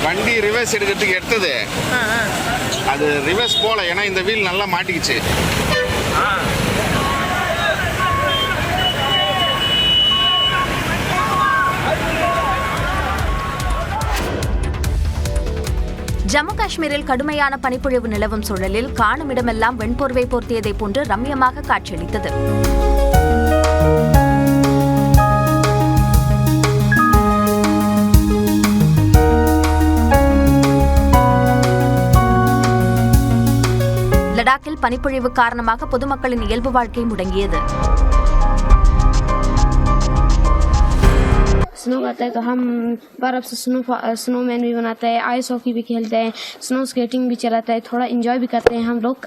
வண்டி ரிவர்ஸ் எடுக்கிறதுக்கு எடுத்தது அது ரிவர்ஸ் போல, ஏன்னா இந்த வீல் நல்லா மாட்டிக்கிச்சு. ஜம்மு காஷ்மீரில் கடுமையான பனிப்பொழிவு நிலவும் சூழலில் காணும் இடமெல்லாம் வெண்போர்வை போர்த்தியதை போன்று ரம்யமாக காட்சியளித்தது. லடாக்கில் பனிப்பொழிவு காரணமாக பொதுமக்களின் இயல்பு வாழ்க்கை முடங்கியது. स्नो आता है तो हम बर्फ से स्नोमैन भी बनाते हैं, आइस हॉकी भी खेलते हैं, स्नो स्केटिंग भी चलाते हैं, थोड़ा एंजॉय भी करते हैं हम लोग.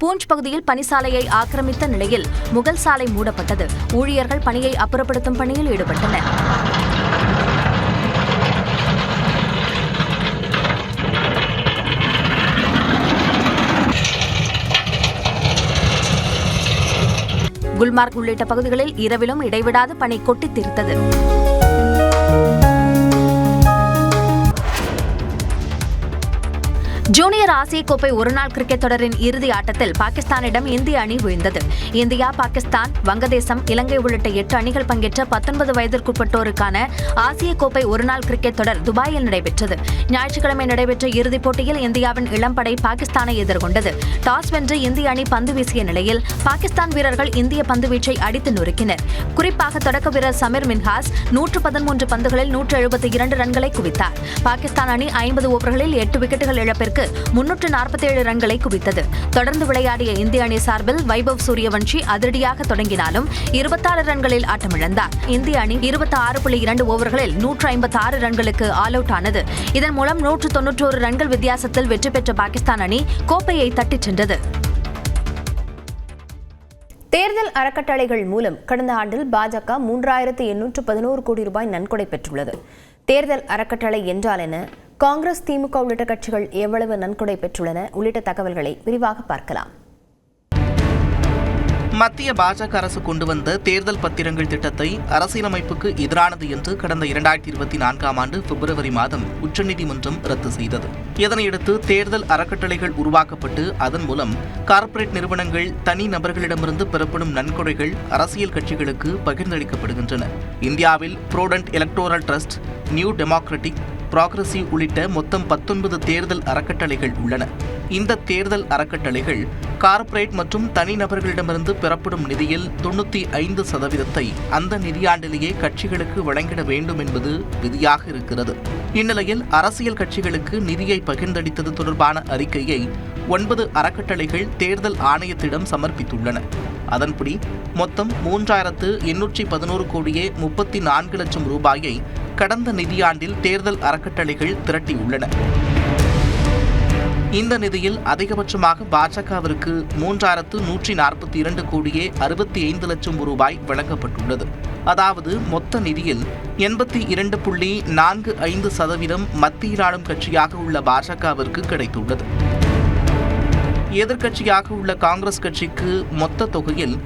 பூஞ்ச் பகுதியில் பனிசாலையை ஆக்கிரமித்த நிலையில் முகல் சாலை மூடப்பட்டது. ஊழியர்கள் பணியை அப்புறப்படுத்தும் பணியில் ஈடுபட்டனர். குல்மார்க் உள்ளிட்ட பகுதிகளில் இரவிலும் இடைவிடாது பனி கொட்டித் தீர்த்தது. ஜூனியர் ஆசிய கோப்பை ஒருநாள் கிரிக்கெட் தொடரின் இறுதி ஆட்டத்தில் பாகிஸ்தானிடம் இந்திய அணி வீழ்ந்தது. இந்தியா, பாகிஸ்தான், வங்கதேசம், இலங்கை உள்ளிட்ட 8 அணிகள் பங்கேற்ற 19 வயதிற்குட்பட்டோருக்கான ஆசிய கோப்பை ஒருநாள் கிரிக்கெட் தொடர் துபாயில் நடைபெற்றது. ஞாயிற்றுக்கிழமை நடைபெற்ற இறுதிப் போட்டியில் இந்தியாவின் இளம்படை பாகிஸ்தானை எதிர்கொண்டது. டாஸ் வென்று இந்திய அணி பந்து வீசிய நிலையில் பாகிஸ்தான் வீரர்கள் இந்திய பந்துவீச்சை அடித்து நொறுக்கினர். குறிப்பாக தொடக்க வீரர் சமீர் மின்ஹாஸ் 113 பந்துகளில் 172 ரன்களை குவித்தார். பாகிஸ்தான் அணி 50 ஓவர்களில் 8 விக்கெட்டுகள் இழப்பிற்கு 347 ரன்களை குவித்தது. தொடர்ந்து விளையாடிய இந்திய அணி சார்பில் வைபவ் சூரியவன்ஷி அதிரடியாக தொடங்கினாலும் 26 ரன்களில் ஆட்டமிழந்தார். இந்திய அணி 26.2 ஓவர்களில் 156 ரன்களுக்கு ஆல் அவுட் ஆனது. இதன் மூலம் 191 ரன்கள் வித்தியாசத்தில் வெற்றி பெற்ற பாகிஸ்தான் அணி கோப்பையை தட்டிச் சென்றது. தேர்தல் அறக்கட்டளைகள் மூலம் கடந்த ஆண்டில் பாஜக 3811 கோடி ரூபாய் நன்கொடை பெற்றுள்ளது. தேர்தல் அறக்கட்டளை என்றால் என்ன, காங்கிரஸ், திமுக உள்ளிட்ட கட்சிகள் எவ்வளவு நன்கொடை பெற்றுள்ளன உள்ளிட்ட தகவல்களை விரிவாக பார்க்கலாம். மத்திய பாஜக அரசு கொண்டு வந்த தேர்தல் பத்திரங்கள் திட்டத்தை அரசியலமைப்புக்கு எதிரானது என்று கடந்த 2024ஆம் ஆண்டு பிப்ரவரி மாதம் உச்சநீதிமன்றம் ரத்து செய்தது. இதனையடுத்து தேர்தல் அறக்கட்டளைகள் உருவாக்கப்பட்டு அதன் மூலம் கார்ப்பரேட் நிறுவனங்கள், தனி நபர்களிடமிருந்து பெறப்படும் நன்கொடைகள் அரசியல் கட்சிகளுக்கு பகிர்ந்தளிக்கப்படுகின்றன. இந்தியாவில் Prudent Electoral Trust, New Democratic, Progressive உள்ளிட்ட மொத்தம் 19 தேர்தல் அறக்கட்டளைகள் உள்ளன. இந்த தேர்தல் அறக்கட்டளைகள் கார்ப்பரேட் மற்றும் தனிநபர்களிடமிருந்து பெறப்படும் நிதியில் 95% அந்த நிதியாண்டிலேயே கட்சிகளுக்கு வழங்கிட வேண்டும் என்பது விதியாக இருக்கிறது. இந்நிலையில் அரசியல் கட்சிகளுக்கு நிதியை பகிர்ந்தளித்தது தொடர்பான அறிக்கையை 9 அறக்கட்டளைகள் தேர்தல் ஆணையத்திடம் சமர்ப்பித்துள்ளன. அதன்படி மொத்தம் 3811 கோடியே 34 லட்சம் ரூபாயை கடந்த நிதியாண்டில் தேர்தல் அறக்கட்டளைகள் திரட்டியுள்ளன. இந்த நிதியில் அதிகபட்சமாக பாஜகவிற்கு 3142 கோடியே 65 லட்சம் ரூபாய் வழங்கப்பட்டுள்ளது. அதாவது மொத்த நிதியில் 82.45% மத்தியில் ஆளும் கட்சியாக உள்ள பாஜகவிற்கு கிடைத்துள்ளது. எதிர்க்கட்சியாக உள்ள காங்கிரஸ் கட்சிக்கு மொத்த தொகையில்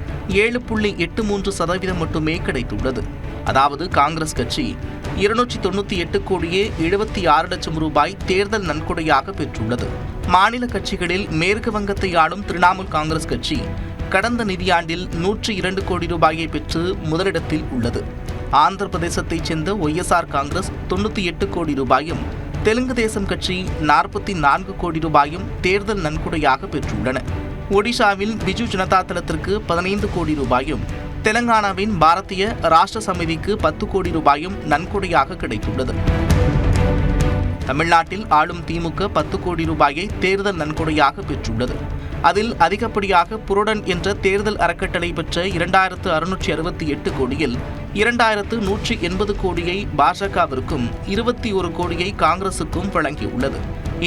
7.83% மட்டுமே கிடைத்துள்ளது. அதாவது காங்கிரஸ் கட்சி 298 கோடியே 76 லட்சம் ரூபாய் தேர்தல் நன்கொடையாக பெற்றுள்ளது. மாநில கட்சிகளில் மேற்கு வங்கத்தை ஆளும் திரிணாமுல் காங்கிரஸ் கட்சி கடந்த நிதியாண்டில் 102 கோடி ரூபாயை பெற்று முதலிடத்தில் உள்ளது. ஆந்திர பிரதேசத்தைச் சேர்ந்த OSR காங்கிரஸ் 98 கோடி ரூபாயும், தெலுங்கு தேசம் கட்சி 44 கோடி ரூபாயும் தேர்தல் நன்கொடையாக பெற்றுள்ளன. ஒடிஷாவில் பிஜு ஜனதா தளத்திற்கு 15 கோடி ரூபாயும், தெலங்கானாவின் பாரதிய ராஷ்டிர சமிதிக்கு 10 கோடி ரூபாயும் நன்கொடையாக கிடைத்துள்ளது. தமிழ்நாட்டில் ஆளும் திமுக 10 கோடி ரூபாயை தேர்தல் நன்கொடையாக பெற்றுள்ளது. அதில் அதிகப்படியாக புரோடன் என்ற தேர்தல் அறக்கட்டளை பெற்ற 2668 கோடியில் 2180 கோடியை பாஜகவிற்கும் 21 கோடியை காங்கிரசுக்கும் வழங்கியுள்ளது.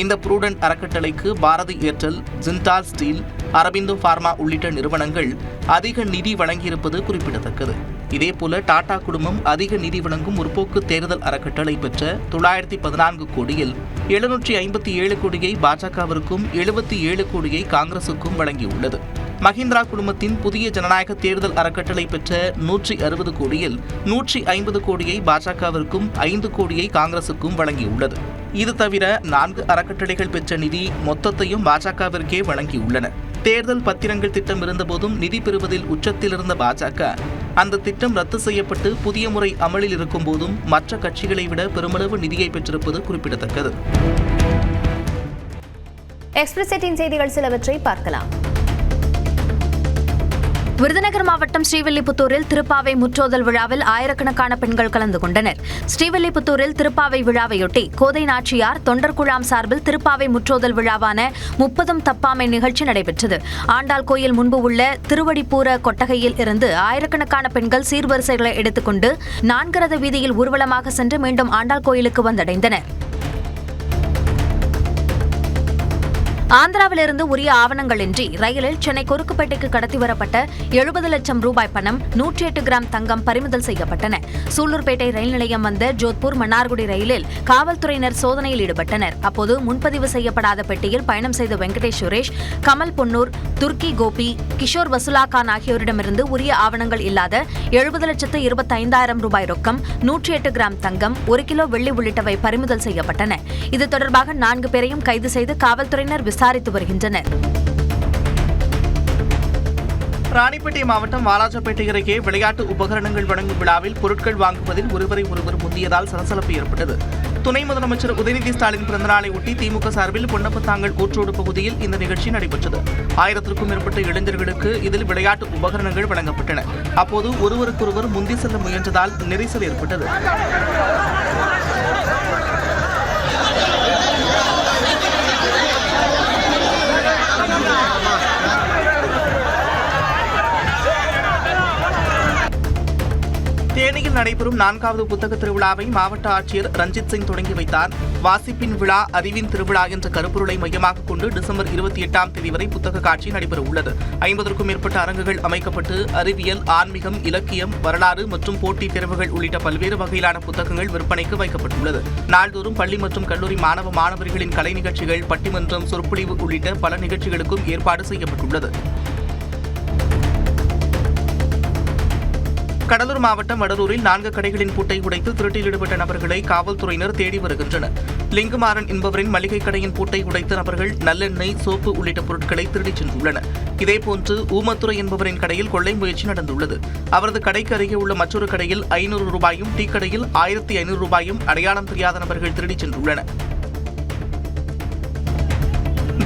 இந்த புரூடன்ட் அறக்கட்டளைக்கு பாரதி ஏர்டெல், ஜிண்டால் ஸ்டீல், அரபிந்தோ பார்மா உள்ளிட்ட நிறுவனங்கள் அதிக நிதி வழங்கியிருப்பது குறிப்பிடத்தக்கது. இதேபோல டாடா குடும்பம் அதிக நிதி வழங்கும் முற்போக்கு தேர்தல் அறக்கட்டளை பெற்ற 914 கோடியில் 757 கோடியை பாஜகவிற்கும் 77 கோடியை காங்கிரசுக்கும் வழங்கியுள்ளது. மஹிந்திரா குழுமத்தின் புதிய ஜனநாயக தேர்தல் அறக்கட்டளை பெற்ற 160 கோடியில் 150 கோடியை பாஜகவிற்கும் 5 கோடியை காங்கிரசுக்கும் வழங்கியுள்ளது. இது தவிர 4 அறக்கட்டளைகள் பெற்ற நிதி மொத்தத்தையும் பாஜகவிற்கே வழங்கியுள்ளன. தேர்தல் பத்திரங்கள் திட்டம் இருந்தபோதும் நிதி பெறுவதில் உச்சத்தில் இருந்த பாஜக அந்த திட்டம் ரத்து செய்யப்பட்டு புதிய முறை அமலில் இருக்கும் போதும் மற்ற கட்சிகளை விட பெருமளவு நிதியை பெற்றிருப்பது குறிப்பிடத்தக்கது. எக்ஸ்பிரஸ் 8 செய்திகள் சிலவற்றை பார்க்கலாம். விருதுநகர் மாவட்டம் ஸ்ரீவில்லிபுத்தூரில் திருப்பாவை முற்றோதல் விழாவில் ஆயிரக்கணக்கான பெண்கள் கலந்து கொண்டனர். ஸ்ரீவில்லிபுத்தூரில் திருப்பாவை விழாவையொட்டி கோதை நாச்சியார் தொண்டர் குழாம் சார்பில் திருப்பாவை முற்றோதல் விழாவான 30 தப்பாமை நிகழ்ச்சி நடைபெற்றது. ஆண்டாள் கோயில் முன்பு உள்ள திருவடிப்பூர கொட்டகையில் இருந்து ஆயிரக்கணக்கான பெண்கள் சீர்வரிசைகளை எடுத்துக்கொண்டு 4 ரத வீதியில் ஊர்வலமாக சென்று மீண்டும் ஆண்டாள் கோயிலுக்கு வந்தடைந்தனர். ஆந்திராவிலிருந்து உரிய ஆவணங்களின்றி ரயிலில் சென்னை கொருக்குப்பேட்டைக்கு கடத்தி வரப்பட்ட 70 லட்சம் ரூபாய் பணம், 108 கிராம் தங்கம் பறிமுதல் செய்யப்பட்டன. சூலூர்பேட்டை ரயில் நிலையம் வந்த ஜோத்பூர் மன்னார்குடி ரயிலில் காவல்துறையினர் சோதனையில் ஈடுபட்டனர். அப்போது முன்பதிவு செய்யப்படாத பெட்டியில் பயணம் செய்த வெங்கடேஷ் சுரேஷ், கமல் பொன்னூர், துர்க்கி கோபி, கிஷோர் வசூலா கான் ஆகியோரிடமிருந்து உரிய ஆவணங்கள் இல்லாத 70,25,000 ரூபாய் ரொக்கம், 108 கிராம் தங்கம், 1 கிலோ வெள்ளி உள்ளிட்டவை பறிமுதல் செய்யப்பட்டன. இது தொடர்பாக 4 பேரையும் கைது செய்து காவல்துறையினர் விசாரித்து வருகின்றனர். ராணிப்பேட்டை மாவட்டம் வாலாஜாபேட்டை அருகே விளையாட்டு உபகரணங்கள் வழங்கும் விழாவில் பொருட்கள் வாங்குவதில் ஒருவரை ஒருவர் முந்தியதால் சலசலப்பு ஏற்பட்டது. துணை முதலமைச்சர் உதயநிதி ஸ்டாலின் பிறந்தநாளை ஒட்டி திமுக சார்பில் பொன்னப்பத்தாங்கல் கூற்றோடு பகுதியில் இந்த நிகழ்ச்சி நடைபெற்றது. 1000க்கும் மேற்பட்ட இளைஞர்களுக்கு இதில் விளையாட்டு உபகரணங்கள் வழங்கப்பட்டன. அப்போது ஒருவருக்கொருவர் முந்தி செல்ல முயன்றதால் நெரிசல் ஏற்பட்டது. தேனியில் நடைபெறும் 4வது புத்தக திருவிழாவை மாவட்ட ஆட்சியர் ரஞ்சித் சிங் தொடங்கி வைத்தார். வாசிப்பின் விழா, அறிவின் திருவிழா என்ற கருப்பொருளை மையமாக கொண்டு டிசம்பர் 28ஆம் தேதி வரை புத்தக காட்சி நடைபெற உள்ளது. 50க்கும் மேற்பட்ட அரங்குகள் அமைக்கப்பட்டு அறிவியல், ஆன்மீகம், இலக்கியம், வரலாறு மற்றும் போட்டித் தேர்வுகள் உள்ளிட்ட பல்வேறு வகையிலான புத்தகங்கள் விற்பனைக்கு வைக்கப்பட்டுள்ளது. நாள்தோறும் பள்ளி மற்றும் கல்லூரி மாணவர்களின் கலை நிகழ்ச்சிகள், பட்டிமன்றம், சொற்பொழிவு உள்ளிட்ட பல நிகழ்ச்சிகளுக்கும் ஏற்பாடு செய்யப்பட்டுள்ளது. கடலூர் மாவட்டம் வடலூரில் 4 கடைகளின் பூட்டை உடைத்து திருட்டில் ஈடுபட்ட நபர்களை காவல்துறையினர் தேடி வருகின்றனர். லிங்குமாறன் என்பவரின் மளிகை கடையின் பூட்டை உடைத்த நபர்கள் நல்லெண்ணெய், சோப்பு உள்ளிட்ட பொருட்களை திருடிச் சென்றுள்ளனர். இதேபோன்று ஊமத்துறை என்பவரின் கடையில் கொள்ளை முயற்சி நடந்துள்ளது. அவரது கடைக்கு அருகே உள்ள மற்றொரு கடையில் 500 ரூபாயும், டீ கடையில் 1500 ரூபாயும் அடையாளம் தெரியாத நபர்கள் திருடிச் சென்றுள்ளனர்.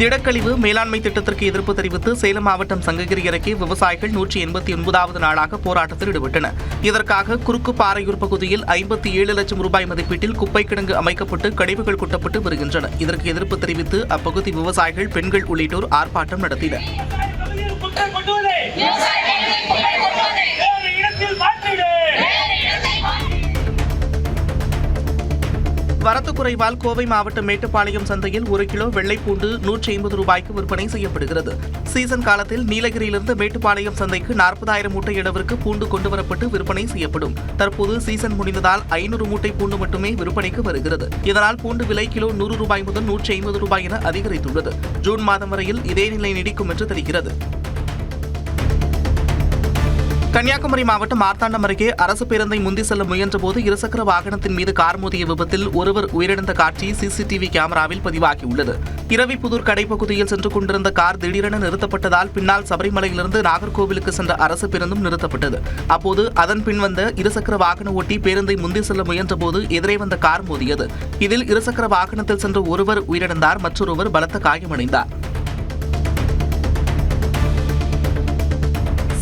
திடக்கழிவு மேலாண்மை திட்டத்திற்கு எதிர்ப்பு தெரிவித்து சேலம் மாவட்டம் சங்ககிரி அருகே விவசாயிகள் 189வது நாளாக போராட்டத்தில் ஈடுபட்டனர். இதற்காக குறுக்கு பாறையூர் பகுதியில் 57 லட்சம் ரூபாய் மதிப்பீட்டில் குப்பை கிடங்கு அமைக்கப்பட்டு கழிவுகள் கொட்டப்பட்டு வருகின்றன. இதற்கு எதிர்ப்பு தெரிவித்து அப்பகுதி விவசாயிகள், பெண்கள் உள்ளிட்டோர் ஆர்ப்பாட்டம் நடத்தினர். வரத்து குறைவால் கோவை மாவட்டம் மேட்டுப்பாளையம் சந்தையில் 1 கிலோ வெள்ளைப்பூண்டு 150 ரூபாய்க்கு விற்பனை செய்யப்படுகிறது. சீசன் காலத்தில் நீலகிரியிலிருந்து மேட்டுப்பாளையம் சந்தைக்கு 40,000 மூட்டை அளவிற்கு பூண்டு கொண்டுவரப்பட்டு விற்பனை செய்யப்படும். தற்போது சீசன் முடிந்ததால் 500 மூட்டை பூண்டு மட்டுமே விற்பனைக்கு வருகிறது. இதனால் பூண்டு விலை கிலோ 100 ரூபாய் முதல் 150 ரூபாய் என அதிகரித்துள்ளது. ஜூன் மாதம் வரையில் இதே நிலை நீடிக்கும் என்று தெரிகிறது. கன்னியாகுமரி மாவட்டம் மார்த்தாண்டம் அருகே அரசு பேருந்தை முந்தி செல்ல முயன்றபோது இருசக்கர வாகனத்தின் மீது கார் மோதிய விபத்தில் ஒருவர் உயிரிழந்த காட்சி சிசிடிவி கேமராவில் பதிவாகியுள்ளது. இரவிப்புதூர் கடைப்பகுதியில் சென்று கொண்டிருந்த கார் திடீரென நிறுத்தப்பட்டதால் பின்னால் சபரிமலையிலிருந்து நாகர்கோவிலுக்கு சென்ற அரசு பேருந்தும் நிறுத்தப்பட்டது. அப்போது அதன் பின் வந்த இருசக்கர வாகன ஓட்டி பேருந்தை முந்தி செல்ல முயன்றபோது எதிரே வந்த கார் மோதியது. இதில் இருசக்கர வாகனத்தில் சென்ற ஒருவர் உயிரிழந்தார், மற்றொருவர் பலத்த காயமடைந்தார்.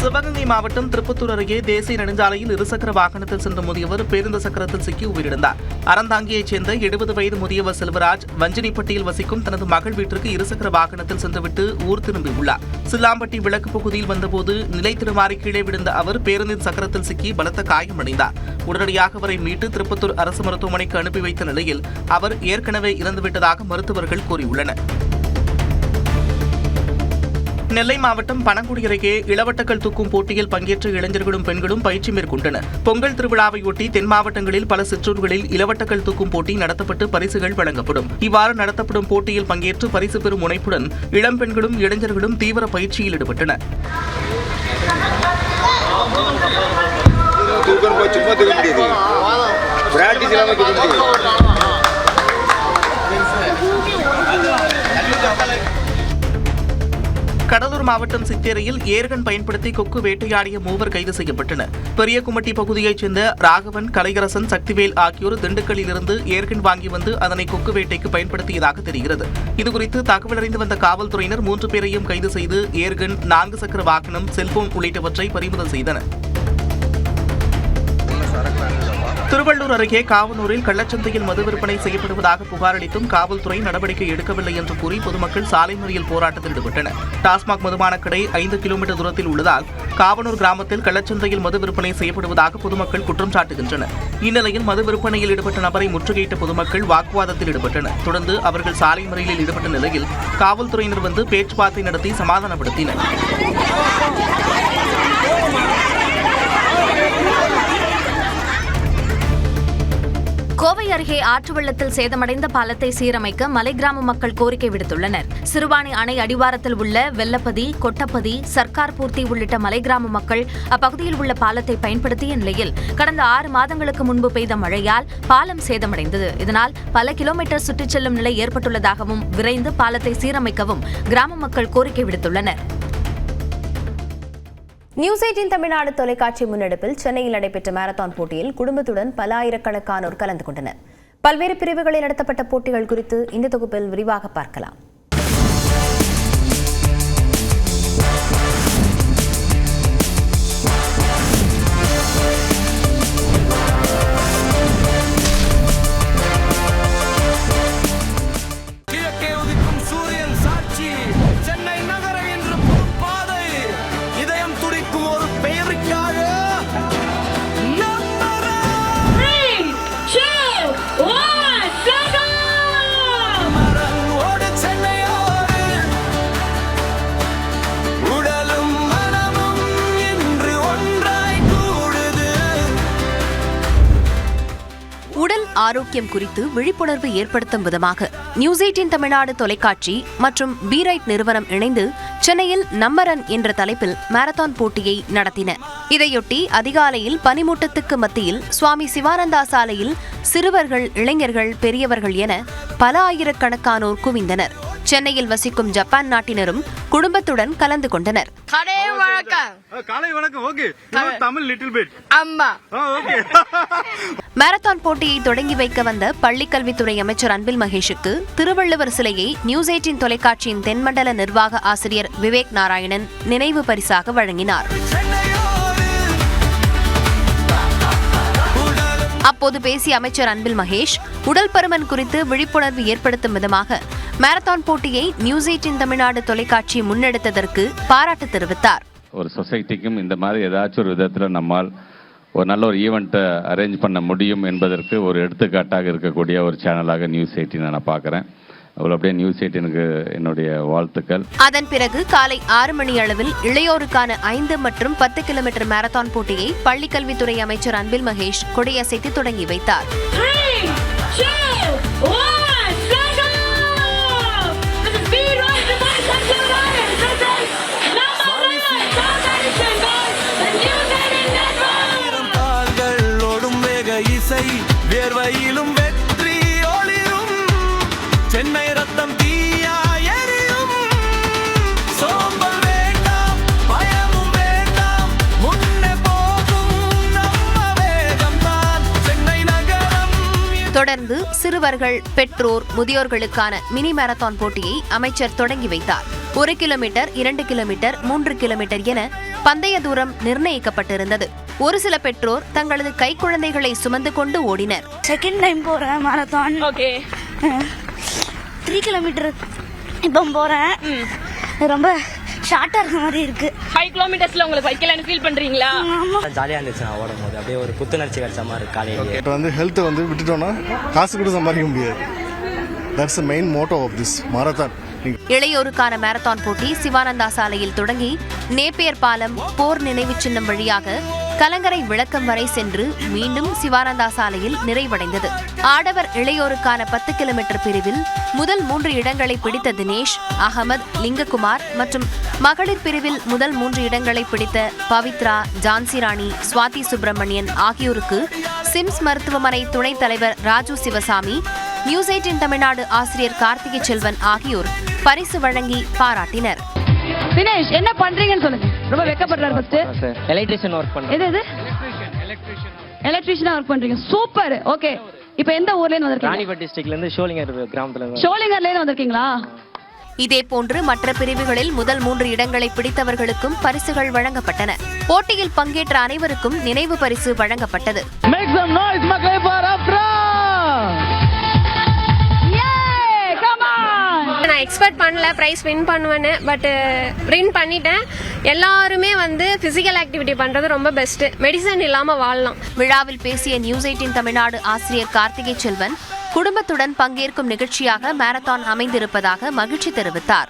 சிவகங்கை மாவட்டம் திருப்பத்தூர் அருகே தேசிய நெடுஞ்சாலையில் இருசக்கர வாகனத்தில் சென்ற முதியவர் பேருந்து சக்கரத்தில் சிக்கி உயிரிழந்தார். அறந்தாங்கியைச் சேர்ந்த 70 வயது முதியவர் செல்வராஜ் வஞ்சினிப்பட்டியில் வசிக்கும் தனது மகள் வீட்டிற்கு இருசக்கர வாகனத்தில் சென்றுவிட்டு ஊர் திரும்பியுள்ளார். சில்லாம்பட்டி விளக்கு பகுதியில் வந்தபோது நிலை தடுமாறி கீழே விழுந்த அவர் பேருந்தின் சக்கரத்தில் சிக்கி பலத்த காயமடைந்தார். உடனடியாக அவரை மீட்டு திருப்பத்தூர் அரசு மருத்துவமனைக்கு அனுப்பி வைத்த நிலையில் அவர் ஏற்கனவே இறந்துவிட்டதாக மருத்துவர்கள் கூறியுள்ளனர். நெல்லை மாவட்டம் பனங்குடி அருகே இளவட்டக்கல் தூக்கும் போட்டியில் பங்கேற்ற இளைஞர்களும் பெண்களும் பயிற்சி மேற்கொண்டனர். பொங்கல் திருவிழாவையொட்டி தென் மாவட்டங்களில் பல சிற்றூர்களில் இளவட்டக்கல் தூக்கும் போட்டி நடத்தப்பட்டு பரிசுகள் வழங்கப்படும். இவ்வாறு நடத்தப்படும் போட்டியில் பங்கேற்று பரிசு பெறும் முனைப்புடன் இளம் பெண்களும் இளைஞர்களும் தீவிர பயிற்சியில் ஈடுபட்டனர். கடலூர் மாவட்டம் சித்தேரியில் ஏர்கன் பயன்படுத்தி கொக்கு வேட்டையாடிய 3 கைது செய்யப்பட்டனர். பெரியகுமட்டி பகுதியைச் சேர்ந்த ராகவன், கலையரசன், சக்திவேல் ஆகியோர் திண்டுக்கல்லிலிருந்து ஏர்கன் வாங்கி வந்து அதனை கொக்கு வேட்டைக்கு பயன்படுத்தியதாக தெரிகிறது. இதுகுறித்து தகவல் அறிந்து வந்த காவல்துறையினர் 3 பேரையும் கைது செய்து ஏர்கன், 4 சக்கர வாகனம், செல்போன் உள்ளிட்டவற்றை பறிமுதல் செய்தனர். திருவள்ளூர் அருகே காவனூரில் கள்ளச்சந்தையில் மது விற்பனை செய்யப்படுவதாக புகார் அளித்தும் காவல்துறை நடவடிக்கை எடுக்கவில்லை என்று கூறி பொதுமக்கள் சாலை மறியல் போராட்டத்தில் ஈடுபட்டனர். டாஸ்மாக் மதுபான கடை 5 கிலோமீட்டர் தூரத்தில் உள்ளதால் காவனூர் கிராமத்தில் கள்ளச்சந்தையில் மது விற்பனை செய்யப்படுவதாக பொதுமக்கள் குற்றம் சாட்டுகின்றனர். இந்நிலையில் மது விற்பனையில் ஈடுபட்ட நபரை முற்றுகையிட்ட பொதுமக்கள் வாக்குவாதத்தில் ஈடுபட்டனர். தொடர்ந்து அவர்கள் சாலை மறியலில் ஈடுபட்ட நிலையில் காவல்துறையினர் வந்து பேச்சுவார்த்தை நடத்தி சமாதானப்படுத்தினர். கோவை அருகே ஆற்று வெள்ளத்தில் சேதமடைந்த பாலத்தை சீரமைக்க மலை கிராம மக்கள் கோரிக்கை விடுத்துள்ளனர். சிறுவாணி அணை அடிவாரத்தில் உள்ள வெள்ளப்பதி, கொட்டப்பதி, சர்க்கார் பூர்த்தி உள்ளிட்ட மலை கிராம மக்கள் அப்பகுதியில் உள்ள பாலத்தை பயன்படுத்திய நிலையில் கடந்த 6 மாதங்களுக்கு முன்பு பெய்த மழையால் பாலம் சேதமடைந்தது. இதனால் பல கிலோமீட்டர் சுற்றிச் செல்லும் நிலை ஏற்பட்டுள்ளதாகவும் விரைந்து பாலத்தை சீரமைக்கவும் கிராம மக்கள் கோரிக்கை விடுத்துள்ளனர். நியூஸ் 18 தமிழ்நாடு தொலைக்காட்சி முன்னெடுப்பில் சென்னையில் நடைபெற்ற மாரத்தான் போட்டியில் குடும்பத்துடன் பல ஆயிரக்கணக்கானோர் கலந்து கொண்டனர். பல்வேறு பிரிவுகளில் நடத்தப்பட்ட போட்டிகள் குறித்து இந்த தொகுப்பில் விரிவாக பார்க்கலாம். ஆரோக்கியம் குறித்து விழிப்புணர்வு ஏற்படுத்தும் விதமாக நியூஸ் 18 தமிழ்நாடு தொலைக்காட்சி மற்றும் பீரைட் நிறுவனம் இணைந்து சென்னையில் நம்பர் ரன் என்ற தலைப்பில் மாரத்தான் போட்டியை நடத்தின. இதையொட்டி அதிகாலையில் பனிமூட்டத்துக்கு மத்தியில் சுவாமி சிவானந்தா சாலையில் சிறுவர்கள், இளைஞர்கள், பெரியவர்கள் என பல ஆயிரக்கணக்கானோர் குவிந்தனர். சென்னையில் வசிக்கும் ஜப்பான் நாட்டினரும் குடும்பத்துடன் கலந்து கொண்டனர். மாரத்தான் போட்டியை தொடங்கி வைக்க வந்த பள்ளிக்கல்வித்துறை அமைச்சர் அன்பில் மகேஷுக்கு திருவள்ளுவர் சிலையை நியூஸ் 18 தொலைக்காட்சியின் தென்மண்டல நிர்வாக ஆசிரியர் விவேக் நாராயணன் நினைவு பரிசாக வழங்கினார். அப்போது பேசிய அமைச்சர் அன்பில் மகேஷ் உடல் பருமன் குறித்து விழிப்புணர்வு ஏற்படுத்தும் விதமாக மாரத்தான் போட்டியை நியூஸ் 18 தமிழ்நாடு தொலைக்காட்சி முன்னெடுத்ததற்கு பாராட்டு தெரிவித்தார். ஒரு சொசைட்டிக்கும் இந்த மாதிரி ஏதாச்சும் ஒரு விதத்தில் நம்மால் ஒரு நல்ல ஒரு ஈவெண்ட்டை அரேஞ்ச் பண்ண முடியும் என்பதற்கு ஒரு எடுத்துக்காட்டாக இருக்கக்கூடிய ஒரு சேனலாக நியூஸ் 18 நான் பார்க்குறேன். அப்படியே நியூஸ் 18க்கு என்னுடைய வாழ்த்துக்கள். அதன் பிறகு காலை 6 மணி அளவில் இளையோருக்கான 5 மற்றும் 10 கிலோமீட்டர் மாரத்தான் போட்டியை பள்ளிக்கல்வித்துறை அமைச்சர் அன்பில் மகேஷ் கொடியசைத்து தொடங்கி வைத்தார். வேர்வையிலும் வெற்றி ஒளிரும் சென்னை ரத்தம் தீயாயரியும் சோம்பல் வேண்டாம் பயமும் வேண்டாம் முன்னே போகும் நம்ம வேகம்தான் சென்னை நகரம். தொடர்ந்து சிறுவர்கள், பெற்றோர், முதியோர்களுக்கான மினி மாரத்தான் போட்டியை அமைச்சர் தொடங்கி வைத்தார். 1 கிலோமீட்டர், 2 கிலோமீட்டர், 3 கிலோமீட்டர் என பந்தய தூரம் நிர்ணயிக்கப்பட்டிருந்தது. ஒரு சில பெற்றோர் தங்களது கைக்குழந்தைகளை சுமந்து கொண்டு ஓடினர். செகண்ட் டைம் போறேன் மாரத்தான். ஓகே 3 கிலோமீட்டர் இப்போ போறேன். ரொம்ப ஷார்ட்டா இருக்க மாதிரி இருக்கு. 5 கிலோமீட்டர்ஸ்ல உங்களுக்கு வைக்கலன்னு ஃபீல் பண்றீங்களா? ஜாலியா இருந்துச்சு ஓடும் போது. அப்படியே ஒரு புத்துணர்ச்சி கிடைச்ச மாதிரி இருக்கு. காலையில இப்போ வந்து ஹெல்த் வந்து விட்டுட்டோம்னா காசு கூட சம்பாதிக்க முடியாது. That's the main motto of this marathon. இளையோருக்கான மாரத்தான் போட்டி சிவானந்தா சாலையில் தொடங்கி நேப்பியர் பாலம், போர் நினைவு சின்னம் வழியாக கலங்கரை விளக்கம் வரை சென்று மீண்டும் சிவானந்தா சாலையில் நிறைவடைந்தது. ஆடவர் இளையோருக்கான 10 கிலோமீட்டர் பிரிவில் முதல் 3 இடங்களை பிடித்த தினேஷ், அகமது, லிங்ககுமார் மற்றும் மகளிர் பிரிவில் முதல் 3 இடங்களை பிடித்த பவித்ரா, ஜான்சி ராணி, சுவாதி சுப்பிரமணியன் ஆகியோருக்கு சிம்ஸ் மருத்துவமனை துணைத் தலைவர் ராஜு சிவசாமி, நியூஸ் 18 தமிழ்நாடு ஆசிரியர் கார்த்திகை செல்வன் ஆகியோர் பரிசு வழங்கி பாராட்டினர். தினேஷ் என்ன பண்றீங்கன்னு சொல்லுங்க. ரொம்ப வெக்கப்படுறாரு. ஃபர்ஸ்ட் எலக்ட்ரிஷியன் ஒர்க் பண்றேன். எது எலக்ட்ரிஷியனா ஒர்க் பண்றீங்க. சூப்பர். ஓகே, இப்போ எந்த ஊர்ல இருந்து வந்திருக்கீங்க? ராணிப்பேட் டிஸ்ட்ரிக்ட்ல இருந்து ஷோலிங்கர் கிராமத்துல இருந்து. ஷோலிங்கர்ல இருந்து வந்திருக்கீங்களா? இதேபோன்று மற்ற பிரிவுகளில் முதல் 3 இடங்களை பிடித்தவர்களுக்கும் பரிசுகள் வழங்கப்பட்டன. போட்டியில் பங்கேற்ற அனைவருக்கும் நினைவு பரிசு வழங்கப்பட்டது. நான் எக்ஸ்பெக்ட் பண்ணல பிரைஸ் வின் பண்ணுவேன்னு, பட் வின் பண்ணிட்டேன். எல்லாருமே பிசிக்கல் ஆக்டிவிட்டி பண்றது ரொம்ப பெஸ்ட். மெடிசன் இல்லாம வாழலாம். விழாவில் பேசிய நியூஸ் 18 தமிழ்நாடு ஆசிரியர் கார்த்திகை செல்வன் குடும்பத்துடன் பங்கேற்கும் நிகழ்ச்சியாக மாரத்தான் அமைந்திருப்பதாக மகிழ்ச்சி தெரிவித்தார்.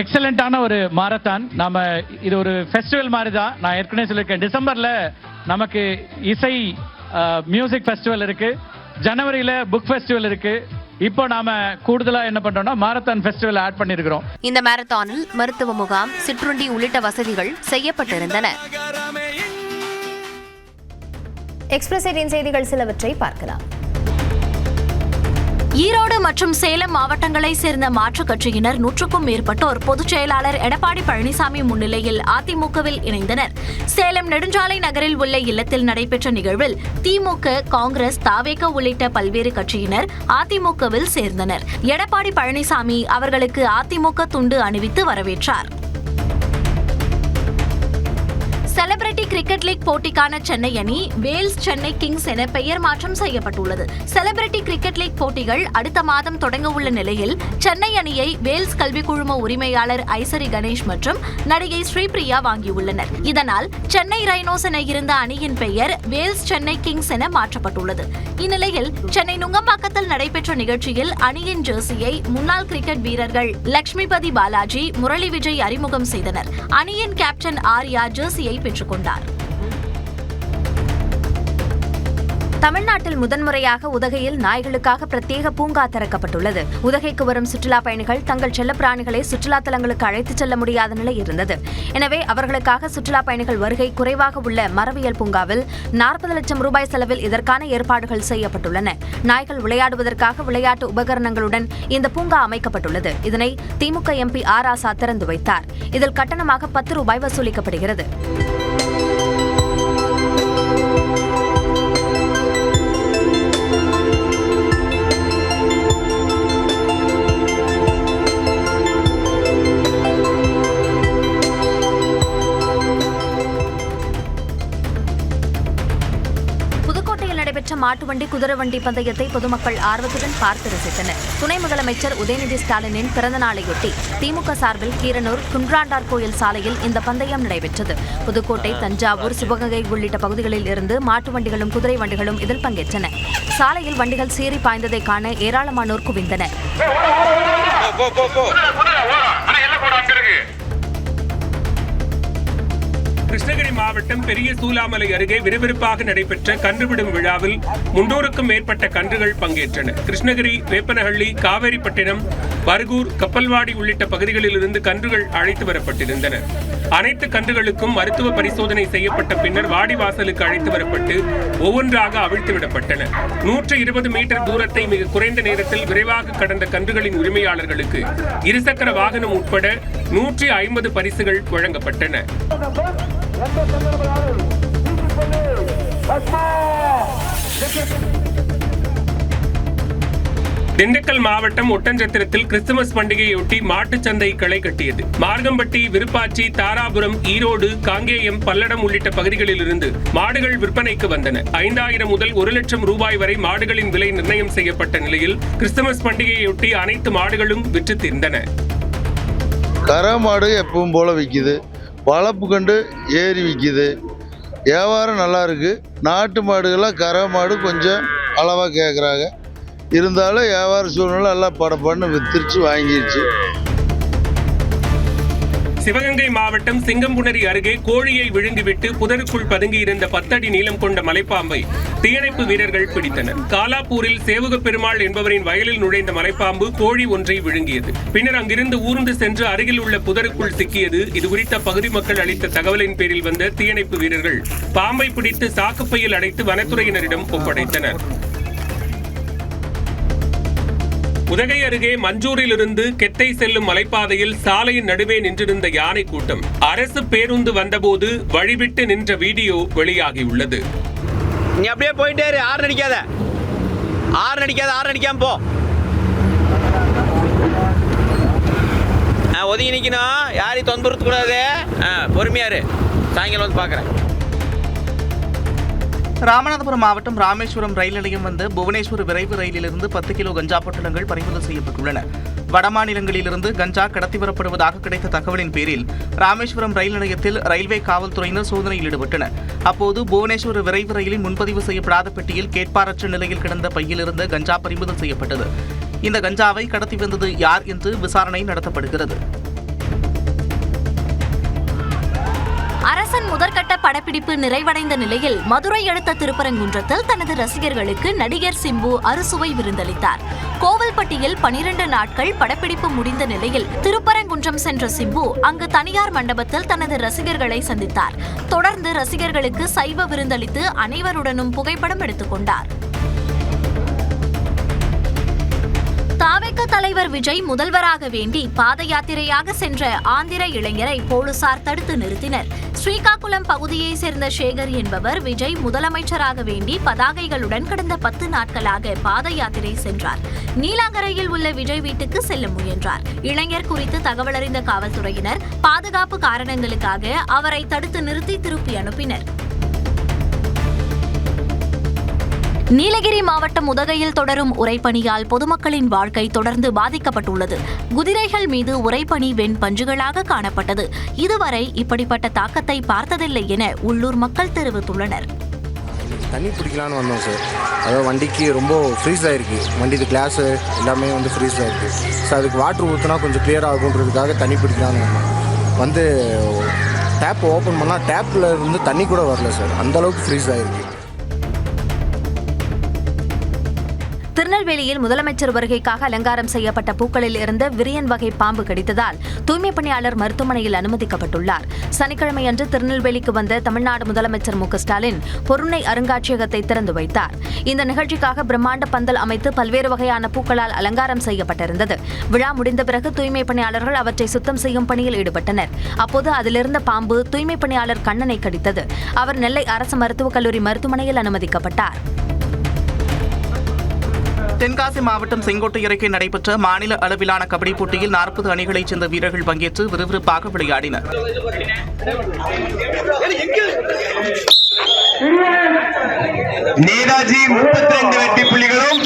எக்ஸலண்டான ஒரு மாரத்தான். நாம இது ஒரு ஃபெஸ்டிவல் மாதிரி தான். நான் ஏற்கனவே சொல்லியிருக்கேன், டிசம்பர்ல நமக்கு இசை மியூசிக் ஃபெஸ்டிவல் இருக்கு, ஜனவரியில புக் ஃபெஸ்டிவல் இருக்கு. இப்போ நாம கூடுதலா என்ன பண்றோம்னா மாரத்தான் ஃபெஸ்டிவல் ஆட் பண்ணிருக்கிறோம். இந்த மாரத்தானில் மருத்துவ முகாம், சிற்றுண்டி உள்ளிட்ட வசதிகள் செய்யப்பட்டிருந்தன. எக்ஸ்பிரஸ் 18 செய்திகள் சிலவற்றை பார்க்கலாம். ஈரோடு மற்றும் சேலம் மாவட்டங்களை சேர்ந்த மாற்றுக் கட்சியினர் 100க்கும் மேற்பட்டோர் பொதுச் செயலாளர் எடப்பாடி பழனிசாமி முன்னிலையில் அதிமுகவில் இணைந்தனர். சேலம் நெடுஞ்சாலை நகரில் உள்ள இல்லத்தில் நடைபெற்ற நிகழ்வில் திமுக, காங்கிரஸ், தாவேக உள்ளிட்ட பல்வேறு கட்சியினர் அதிமுகவில் சேர்ந்தனர். எடப்பாடி பழனிசாமி அவர்களுக்கு அதிமுக துண்டு அணிவித்து வரவேற்றார். செலிபிரிட்டி கிரிக்கெட் லீக் போட்டிக்கான சென்னை அணி வேல்ஸ் சென்னை கிங்ஸ் என பெயர் மாற்றம் செய்யப்பட்டுள்ளது. செலிபிரிட்டி கிரிக்கெட் லீக் போட்டிகள் அடுத்த மாதம் தொடங்க உள்ள நிலையில் சென்னை அணியை வேல்ஸ் கல்வி குழும உரிமையாளர் ஐசரி கணேஷ் மற்றும் நடிகை ஸ்ரீபிரியா வாங்கியுள்ளனர். இதனால் சென்னை ரைனோஸ் என இருந்த அணியின் பெயர் வேல்ஸ் சென்னை கிங்ஸ் என மாற்றப்பட்டுள்ளது. இந்நிலையில் சென்னை நுங்கம்பாக்கத்தில் நடைபெற்ற நிகழ்ச்சியில் அணியின் ஜெர்சியை முன்னாள் கிரிக்கெட் வீரர்கள் லட்சுமிபதி பாலாஜி, முரளி விஜய் அறிமுகம் செய்தனர். அணியின் கேப்டன் ஆர்யா ஜெர்சியை பெற்றுக் கொண்டார். தமிழ்நாட்டில் முதன்முறையாக உதகையில் நாய்களுக்காக பிரத்யேக பூங்கா திறக்கப்பட்டுள்ளது. உதகைக்கு வரும் சுற்றுலா பயணிகள் தங்கள் செல்லப்பிராணிகளை சுற்றுலா தலங்களுக்கு அழைத்துச் செல்ல முடியாத நிலை இருந்தது. எனவே அவர்களுக்காக சுற்றுலா பயணிகள் வருகை குறைவாக உள்ள மரபியல் பூங்காவில் 40 லட்சம் ரூபாய் செலவில் இதற்கான ஏற்பாடுகள் செய்யப்பட்டுள்ளன. நாய்கள் விளையாடுவதற்காக விளையாட்டு உபகரணங்களுடன் இந்த பூங்கா அமைக்கப்பட்டுள்ளது. இதனை திமுக எம்பி ஆர் ராசா திறந்து வைத்தார். இதில் கட்டணமாக 10 ரூபாய் வசூலிக்கப்படுகிறது. மாட்டுவண்டி, குதிரைவண்டி பந்தயத்தை பொதுமக்கள் ஆர்வத்துடன் பார்த்து ரசித்தனர். துணை முதலமைச்சர் உதயநிதி ஸ்டாலினின் பிறந்த நாளையொட்டி திமுக சார்பில் கீரனூர் குன்றாண்டார் கோயில் சாலையில் இந்த பந்தயம் நடைபெற்றது. புதுக்கோட்டை, தஞ்சாவூர், சிவகங்கை உள்ளிட்ட பகுதிகளில் இருந்து மாட்டு வண்டிகளும் குதிரை வண்டிகளும் இதில் பங்கேற்றன. சாலையில் வண்டிகள் சீறி பாய்ந்ததை காண ஏராளமானோர் குவிந்தனர். கிருஷ்ணகிரி மாவட்டம் பெரிய சூலாமலை அருகே விறுவிறுப்பாக நடைபெற்ற கன்றுவிடும் விழாவில் 300க்கும் மேற்பட்ட கன்றுகள் பங்கேற்றன. கிருஷ்ணகிரி, வேப்பனஹள்ளி, காவேரிப்பட்டினம், பர்கூர், கப்பல்வாடி உள்ளிட்ட பகுதிகளில் இருந்து கன்றுகள் அழைத்து வரப்பட்டிருந்தன. அனைத்து கன்றுகளுக்கும் மருத்துவ பரிசோதனை செய்யப்பட்ட பின்னர் வாடிவாசலுக்கு அழைத்து வரப்பட்டு ஒவ்வொன்றாக அவிழ்த்து விடப்பட்டன. 120 மீட்டர் தூரத்தை மிக குறைந்த நேரத்தில் விரைவாக கடந்த கன்றுகளின் உரிமையாளர்களுக்கு இருசக்கர வாகனம் உட்பட 150 பரிசுகள் வழங்கப்பட்டன. திண்டுக்கல் மாவட்டம் ஒட்டஞ்சத்திரத்தில் கிறிஸ்துமஸ் பண்டிகையொட்டி மாட்டுச் சந்தை களை கட்டியது. மார்கம்பட்டி, விருப்பாச்சி, தாராபுரம், ஈரோடு, காங்கேயம், பல்லடம் உள்ளிட்ட பகுதிகளில் இருந்து மாடுகள் விற்பனைக்கு வந்தன. 5000 முதல் 1 லட்சம் ரூபாய் வரை மாடுகளின் விலை நிர்ணயம் செய்யப்பட்ட நிலையில் கிறிஸ்துமஸ் பண்டிகையொட்டி அனைத்து மாடுகளும் விற்று தீர்ந்தன. கரமாடு எப்பவும் போல விற்கிது, வளர்ப்பு கண்டு ஏறி விற்கிது, வியாபாரம் நல்லா இருக்கு. நாட்டு மாடுகள்லாம் கரமாடு கொஞ்சம் அளவாக கேட்குறாங்க. இருந்தாலும் வியாபார சூழ்நிலை எல்லாம் படப்பண்ணு வித்திரிச்சு வாங்கிடுச்சு. சிவகங்கை மாவட்டம் சிங்கம்புணரி அருகே கோழியை விழுங்கிவிட்டு புதருக்குள் பதுங்கியிருந்த 10 அடி நீளம் கொண்ட மலைப்பாம்பை தீயணைப்பு வீரர்கள் பிடித்தனர். காலாப்பூரில் சேவுக பெருமாள் என்பவரின் வயலில் நுழைந்த மலைப்பாம்பு கோழி ஒன்றை விழுங்கியது. பின்னர் அங்கிருந்து ஊர்ந்து சென்று அருகில் உள்ள புதருக்குள் சிக்கியது. இதுகுறித்த பகுதி மக்கள் அளித்த தகவலின் பேரில் வந்த தீயணைப்பு வீரர்கள் பாம்பை பிடித்து சாக்குப்பையில் அடைத்து வனத்துறையினரிடம் ஒப்படைத்தனர். உதகை அருகே மஞ்சூரிலிருந்து கெத்தை செல்லும் மலைப்பாதையில் சாலையின் நடுவே நின்றிருந்த யானை கூட்டம் அரசு பேருந்து வந்தபோது வழிவிட்டு நின்ற வீடியோ வெளியாகியுள்ளது. நீ அப்படியே போயிட்டே இரு, ஆறு அடிக்காம போ. ஒதுங்கி நிற்கணும், யாரையும் தொந்தரக்கூடாது. பொறுமையாரு, சாயங்காலம் வந்து பார்க்குறேன். ராமநாதபுரம் மாவட்டம் ராமேஸ்வரம் ரயில் நிலையம் வந்த புவனேஸ்வர் விரைவு ரயிலிலிருந்து 10 கிலோ கஞ்சா பொட்டலங்கள் பறிமுதல் செய்யப்பட்டுள்ளன. வடமாநிலங்களிலிருந்து கஞ்சா கடத்தி வரப்படுவதாக கிடைத்த தகவலின் பேரில் ராமேஸ்வரம் ரயில் நிலையத்தில் ரயில்வே காவல்துறையினர் சோதனையில் ஈடுபட்டனர். அப்போது புவனேஸ்வர் விரைவு ரயிலின் முன்பதிவு செய்யப்படாத பெட்டியில் கேட்பாரற்ற நிலையில் கிடந்த பையிலிருந்து கஞ்சா பறிமுதல் செய்யப்பட்டது. இந்த கஞ்சாவை கடத்தி வந்தது யார் என்று விசாரணை நடத்தப்படுகிறது. அரசன் முதற்கட்ட படப்பிடிப்பு நிறைவடைந்த நிலையில் மதுரை அடுத்த திருப்பரங்குன்றத்தில் தனது ரசிகர்களுக்கு நடிகர் சிம்பு அறுசுவை விருந்தளித்தார். கோவில்பட்டியில் 12 நாட்கள் படப்பிடிப்பு முடிந்த நிலையில் திருப்பரங்குன்றம் சென்ற சிம்பு அங்கு தனியார் மண்டபத்தில் தனது ரசிகர்களை சந்தித்தார். தொடர்ந்து ரசிகர்களுக்கு சைவ விருந்தளித்து அனைவருடனும் புகைப்படம் எடுத்துக்கொண்டார். தாவேக தலைவர் விஜய் முதல்வராக வேண்டி பாத யாத்திரையாக சென்ற ஆந்திர இளைஞரை போலீசார் தடுத்து நிறுத்தினர். ஸ்ரீகாகுளம் பகுதியைச் சேர்ந்த சேகர் என்பவர் விஜய் முதலமைச்சராக வேண்டி பதாகைகளுடன் கடந்த 10 நாட்களாக பாத யாத்திரை சென்றார். நீலாங்கரையில் உள்ள விஜய் வீட்டுக்கு செல்ல முயன்றார். இளைஞர் குறித்து தகவல் அறிந்த காவல்துறையினர் பாதுகாப்பு காரணங்களுக்காக அவரை தடுத்து நிறுத்தி திருப்பி அனுப்பினர். நீலகிரி மாவட்டம் உதகையில் தொடரும் உறைபனியால் பொதுமக்களின் வாழ்க்கை தொடர்ந்து பாதிக்கப்பட்டுள்ளது. குதிரைகள் மீது உறைபனி வெண் பஞ்சுகளாக காணப்பட்டது. இதுவரை இப்படிப்பட்ட தாக்கத்தை பார்த்ததில்லை என உள்ளூர் மக்கள் தெரிவித்துள்ளனர். தண்ணி பிடிக்கலான்னு வந்தோம் சார். அதாவது வண்டிக்கு ரொம்ப ஃப்ரீஸ் ஆகிருக்கு, வண்டி கிளாஸு எல்லாமே வந்து ஃப்ரீஸ் ஆகிருக்கு. ஸோ அதுக்கு வாட்ரு ஊற்றினா கொஞ்சம் கிளியர் ஆகுன்றதுக்காக தண்ணி பிடிக்கலான்னு வந்தோம். வந்து டேப் ஓப்பன் பண்ணால் டேப்பில் இருந்து தண்ணி கூட வரல சார், அந்தளவுக்கு ஃப்ரீஸ் ஆகிருக்கு. திருநெல்வேலியில் முதலமைச்சர் வருகைக்காக அலங்காரம் செய்யப்பட்ட பூக்களில் இருந்த விரியன் வகை பாம்பு கடித்ததால் தூய்மைப் பணியாளர் மருத்துவமனையில் அனுமதிக்கப்பட்டுள்ளார். சனிக்கிழமையன்று திருநெல்வேலிக்கு வந்த தமிழ்நாடு முதலமைச்சர் மு க ஸ்டாலின் பொருணை அருங்காட்சியகத்தை திறந்து வைத்தார். இந்த நிகழ்ச்சிக்காக பிரம்மாண்ட பந்தல் அமைத்து பல்வேறு வகையான பூக்களால் அலங்காரம் செய்யப்பட்டிருந்தது. விழா முடிந்த பிறகு தூய்மைப் பணியாளர்கள் அவற்றை சுத்தம் செய்யும் பணியில் ஈடுபட்டனர். அப்போது அதிலிருந்த பாம்பு தூய்மைப் பணியாளர் கண்ணனை கடித்தது. அவர் நெல்லை அரசு மருத்துவக் கல்லூரி மருத்துவமனையில் அனுமதிக்கப்பட்டார். தென்காசி மாவட்டம் செங்கோட்டை அருகே நடைபெற்ற மாநில அளவிலான கபடி போட்டியில் 40 அணிகளைச் சேர்ந்த வீரர்கள் பங்கேற்று விறுவிறுப்பாக விளையாடினர். நேதாஜி 32 வெற்றி புள்ளிகளும்.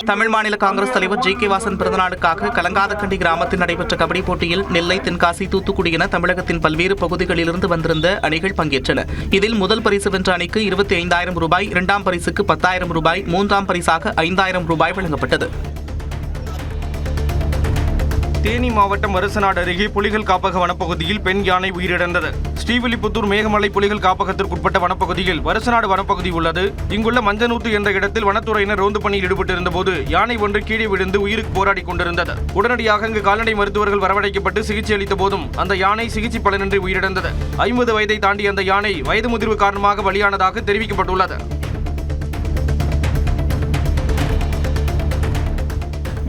தமிழ் மாநில காங்கிரஸ் தலைவர் ஜி.கே. வாசன் பிறந்தநாளுக்காக கலங்காதக்கண்டி கிராமத்தில் நடைபெற்ற கபடி போட்டியில் நெல்லை, தென்காசி, தூத்துக்குடி என தமிழகத்தின் பல்வேறு பகுதிகளிலிருந்து வந்திருந்த அணிகள் பங்கேற்றன. இதில் முதல் பரிசு வென்ற அணிக்கு 25,000 ரூபாய், 2ஆம் பரிசுக்கு 10,000 ரூபாய், 3ஆம் பரிசாக 5,000 ரூபாய் வழங்கப்பட்டது. தேனி மாவட்டம் வருசநாடு அருகே புலிகள் காப்பக வனப்பகுதியில் பெண் யானை உயிரிழந்தது. ஸ்ரீவில்லிபுத்தூர் மேகமலை புலிகள் காப்பகத்திற்குட்பட்ட வனப்பகுதியில் வருசநாடு வனப்பகுதி உள்ளது. இங்குள்ள மஞ்சனூத்து என்ற இடத்தில் வனத்துறையினர் ரோந்து பணியில் ஈடுபட்டிருந்த போது யானை ஒன்று கீழே விழுந்து உயிருக்கு போராடி கொண்டிருந்தது. உடனடியாக அங்கு கால்நடை மருத்துவர்கள் வரவழைக்கப்பட்டு சிகிச்சை அளித்த போதும் அந்த யானை சிகிச்சை பலனின்றி உயிரிழந்தது. 50 வயதை தாண்டிய அந்த யானை வயது முதிர்வு காரணமாக பலியானதாக தெரிவிக்கப்பட்டுள்ளது.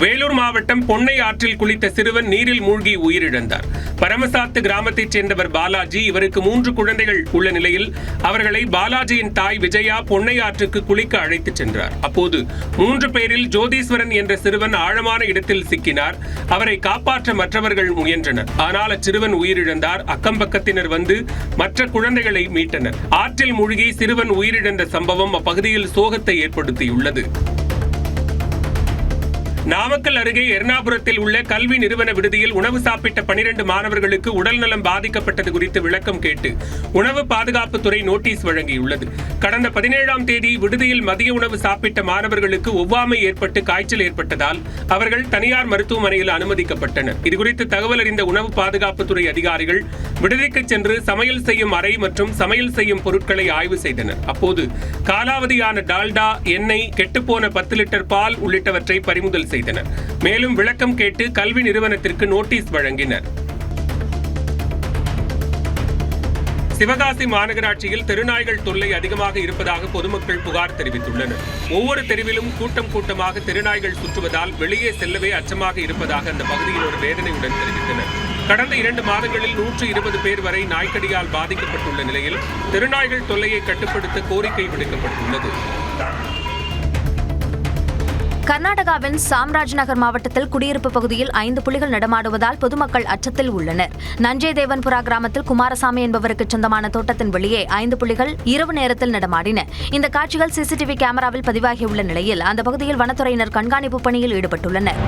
வேலூர் மாவட்டம் பொன்னை ஆற்றில் குளித்த சிறுவன் நீரில் மூழ்கி உயிரிழந்தார். பரமசாத்து கிராமத்தைச் சேர்ந்தவர் பாலாஜி. இவருக்கு 3 குழந்தைகள் உள்ள நிலையில் அவர்களை பாலாஜியின் தாய் விஜயா பொன்னை ஆற்றுக்கு குளிக்க அழைத்துச் சென்றார். அப்போது 3 பேரில் ஜோதீஸ்வரன் என்ற சிறுவன் ஆழமான இடத்தில் சிக்கினார். அவரை காப்பாற்ற மற்றவர்கள் முயன்றனர். ஆனால் அச்சிறுவன் உயிரிழந்தார். அக்கம்பக்கத்தினர் வந்து மற்ற குழந்தைகளை மீட்டனர். ஆற்றில் மூழ்கி சிறுவன் உயிரிழந்த சம்பவம் அப்பகுதியில் சோகத்தை ஏற்படுத்தியுள்ளது. நாமக்கல் அருகே எர்ணாபுரத்தில் உள்ள கல்வி நிறுவன விடுதியில் உணவு சாப்பிட்ட 12 மாணவர்களுக்கு உடல்நலம் பாதிக்கப்பட்டது குறித்து விளக்கம் கேட்டு உணவு பாதுகாப்புத்துறை நோட்டீஸ் வழங்கியுள்ளது. கடந்த 17ஆம் தேதி விடுதியில் மதிய உணவு சாப்பிட்ட மாணவர்களுக்கு ஒவ்வாமை ஏற்பட்டு காய்ச்சல் ஏற்பட்டதால் அவர்கள் தனியார் மருத்துவமனையில் அனுமதிக்கப்பட்டனர். இதுகுறித்து தகவல் அறிந்த உணவு பாதுகாப்புத்துறை அதிகாரிகள் விடுதிக்கு சென்று சமையல் செய்யும் அறை மற்றும் சமையல் செய்யும் பொருட்களை ஆய்வு செய்தனர். அப்போது காலாவதியான டால்டா, எண்ணெய், கெட்டுப்போன 10 லிட்டர் பால் உள்ளிட்டவற்றை பறிமுதல் செய்தனர். மேலும் விளக்கம் கேட்டு கல்வி நிறுவனத்திற்கு நோட்டீஸ் வழங்கினர். சிவகாசி மாநகராட்சியில் தெருநாய்கள் தொல்லை அதிகமாக இருப்பதாக பொதுமக்கள் புகார் தெரிவித்துள்ளனர். ஒவ்வொரு தெருவிலும் கூட்டம் கூட்டமாக தெருநாய்கள் சுற்றுவதால் வெளியே செல்லவே அச்சமாக இருப்பதாக அந்த பகுதியில் ஒரு வேதனையுடன் தெரிவித்தனர். கடந்த 2 மாதங்களில் 120 பேர் வரை நாய்க்கடியால் பாதிக்கப்பட்டுள்ள நிலையில் தெருநாய்கள் தொல்லையை கட்டுப்படுத்த கோரிக்கை விடுக்கப்பட்டுள்ளது. கர்நாடகாவின் சாம்ராஜ்நகர் மாவட்டத்தில் குடியிருப்பு பகுதியில் 5 புலிகள் நடமாடுவதால் பொதுமக்கள் அச்சத்தில் உள்ளனர். நஞ்சேதேவன்புரா கிராமத்தில் குமாரசாமி என்பவருக்கு சொந்தமான தோட்டத்தின் வெளியே 5 புலிகள் இரவு நேரத்தில் நடமாடின. இந்த காட்சிகள் சிசிடிவி கேமராவில் பதிவாகியுள்ள நிலையில் அந்த பகுதியில் வனத்துறையினர் கண்காணிப்பு பணியில் ஈடுபட்டுள்ளனர்.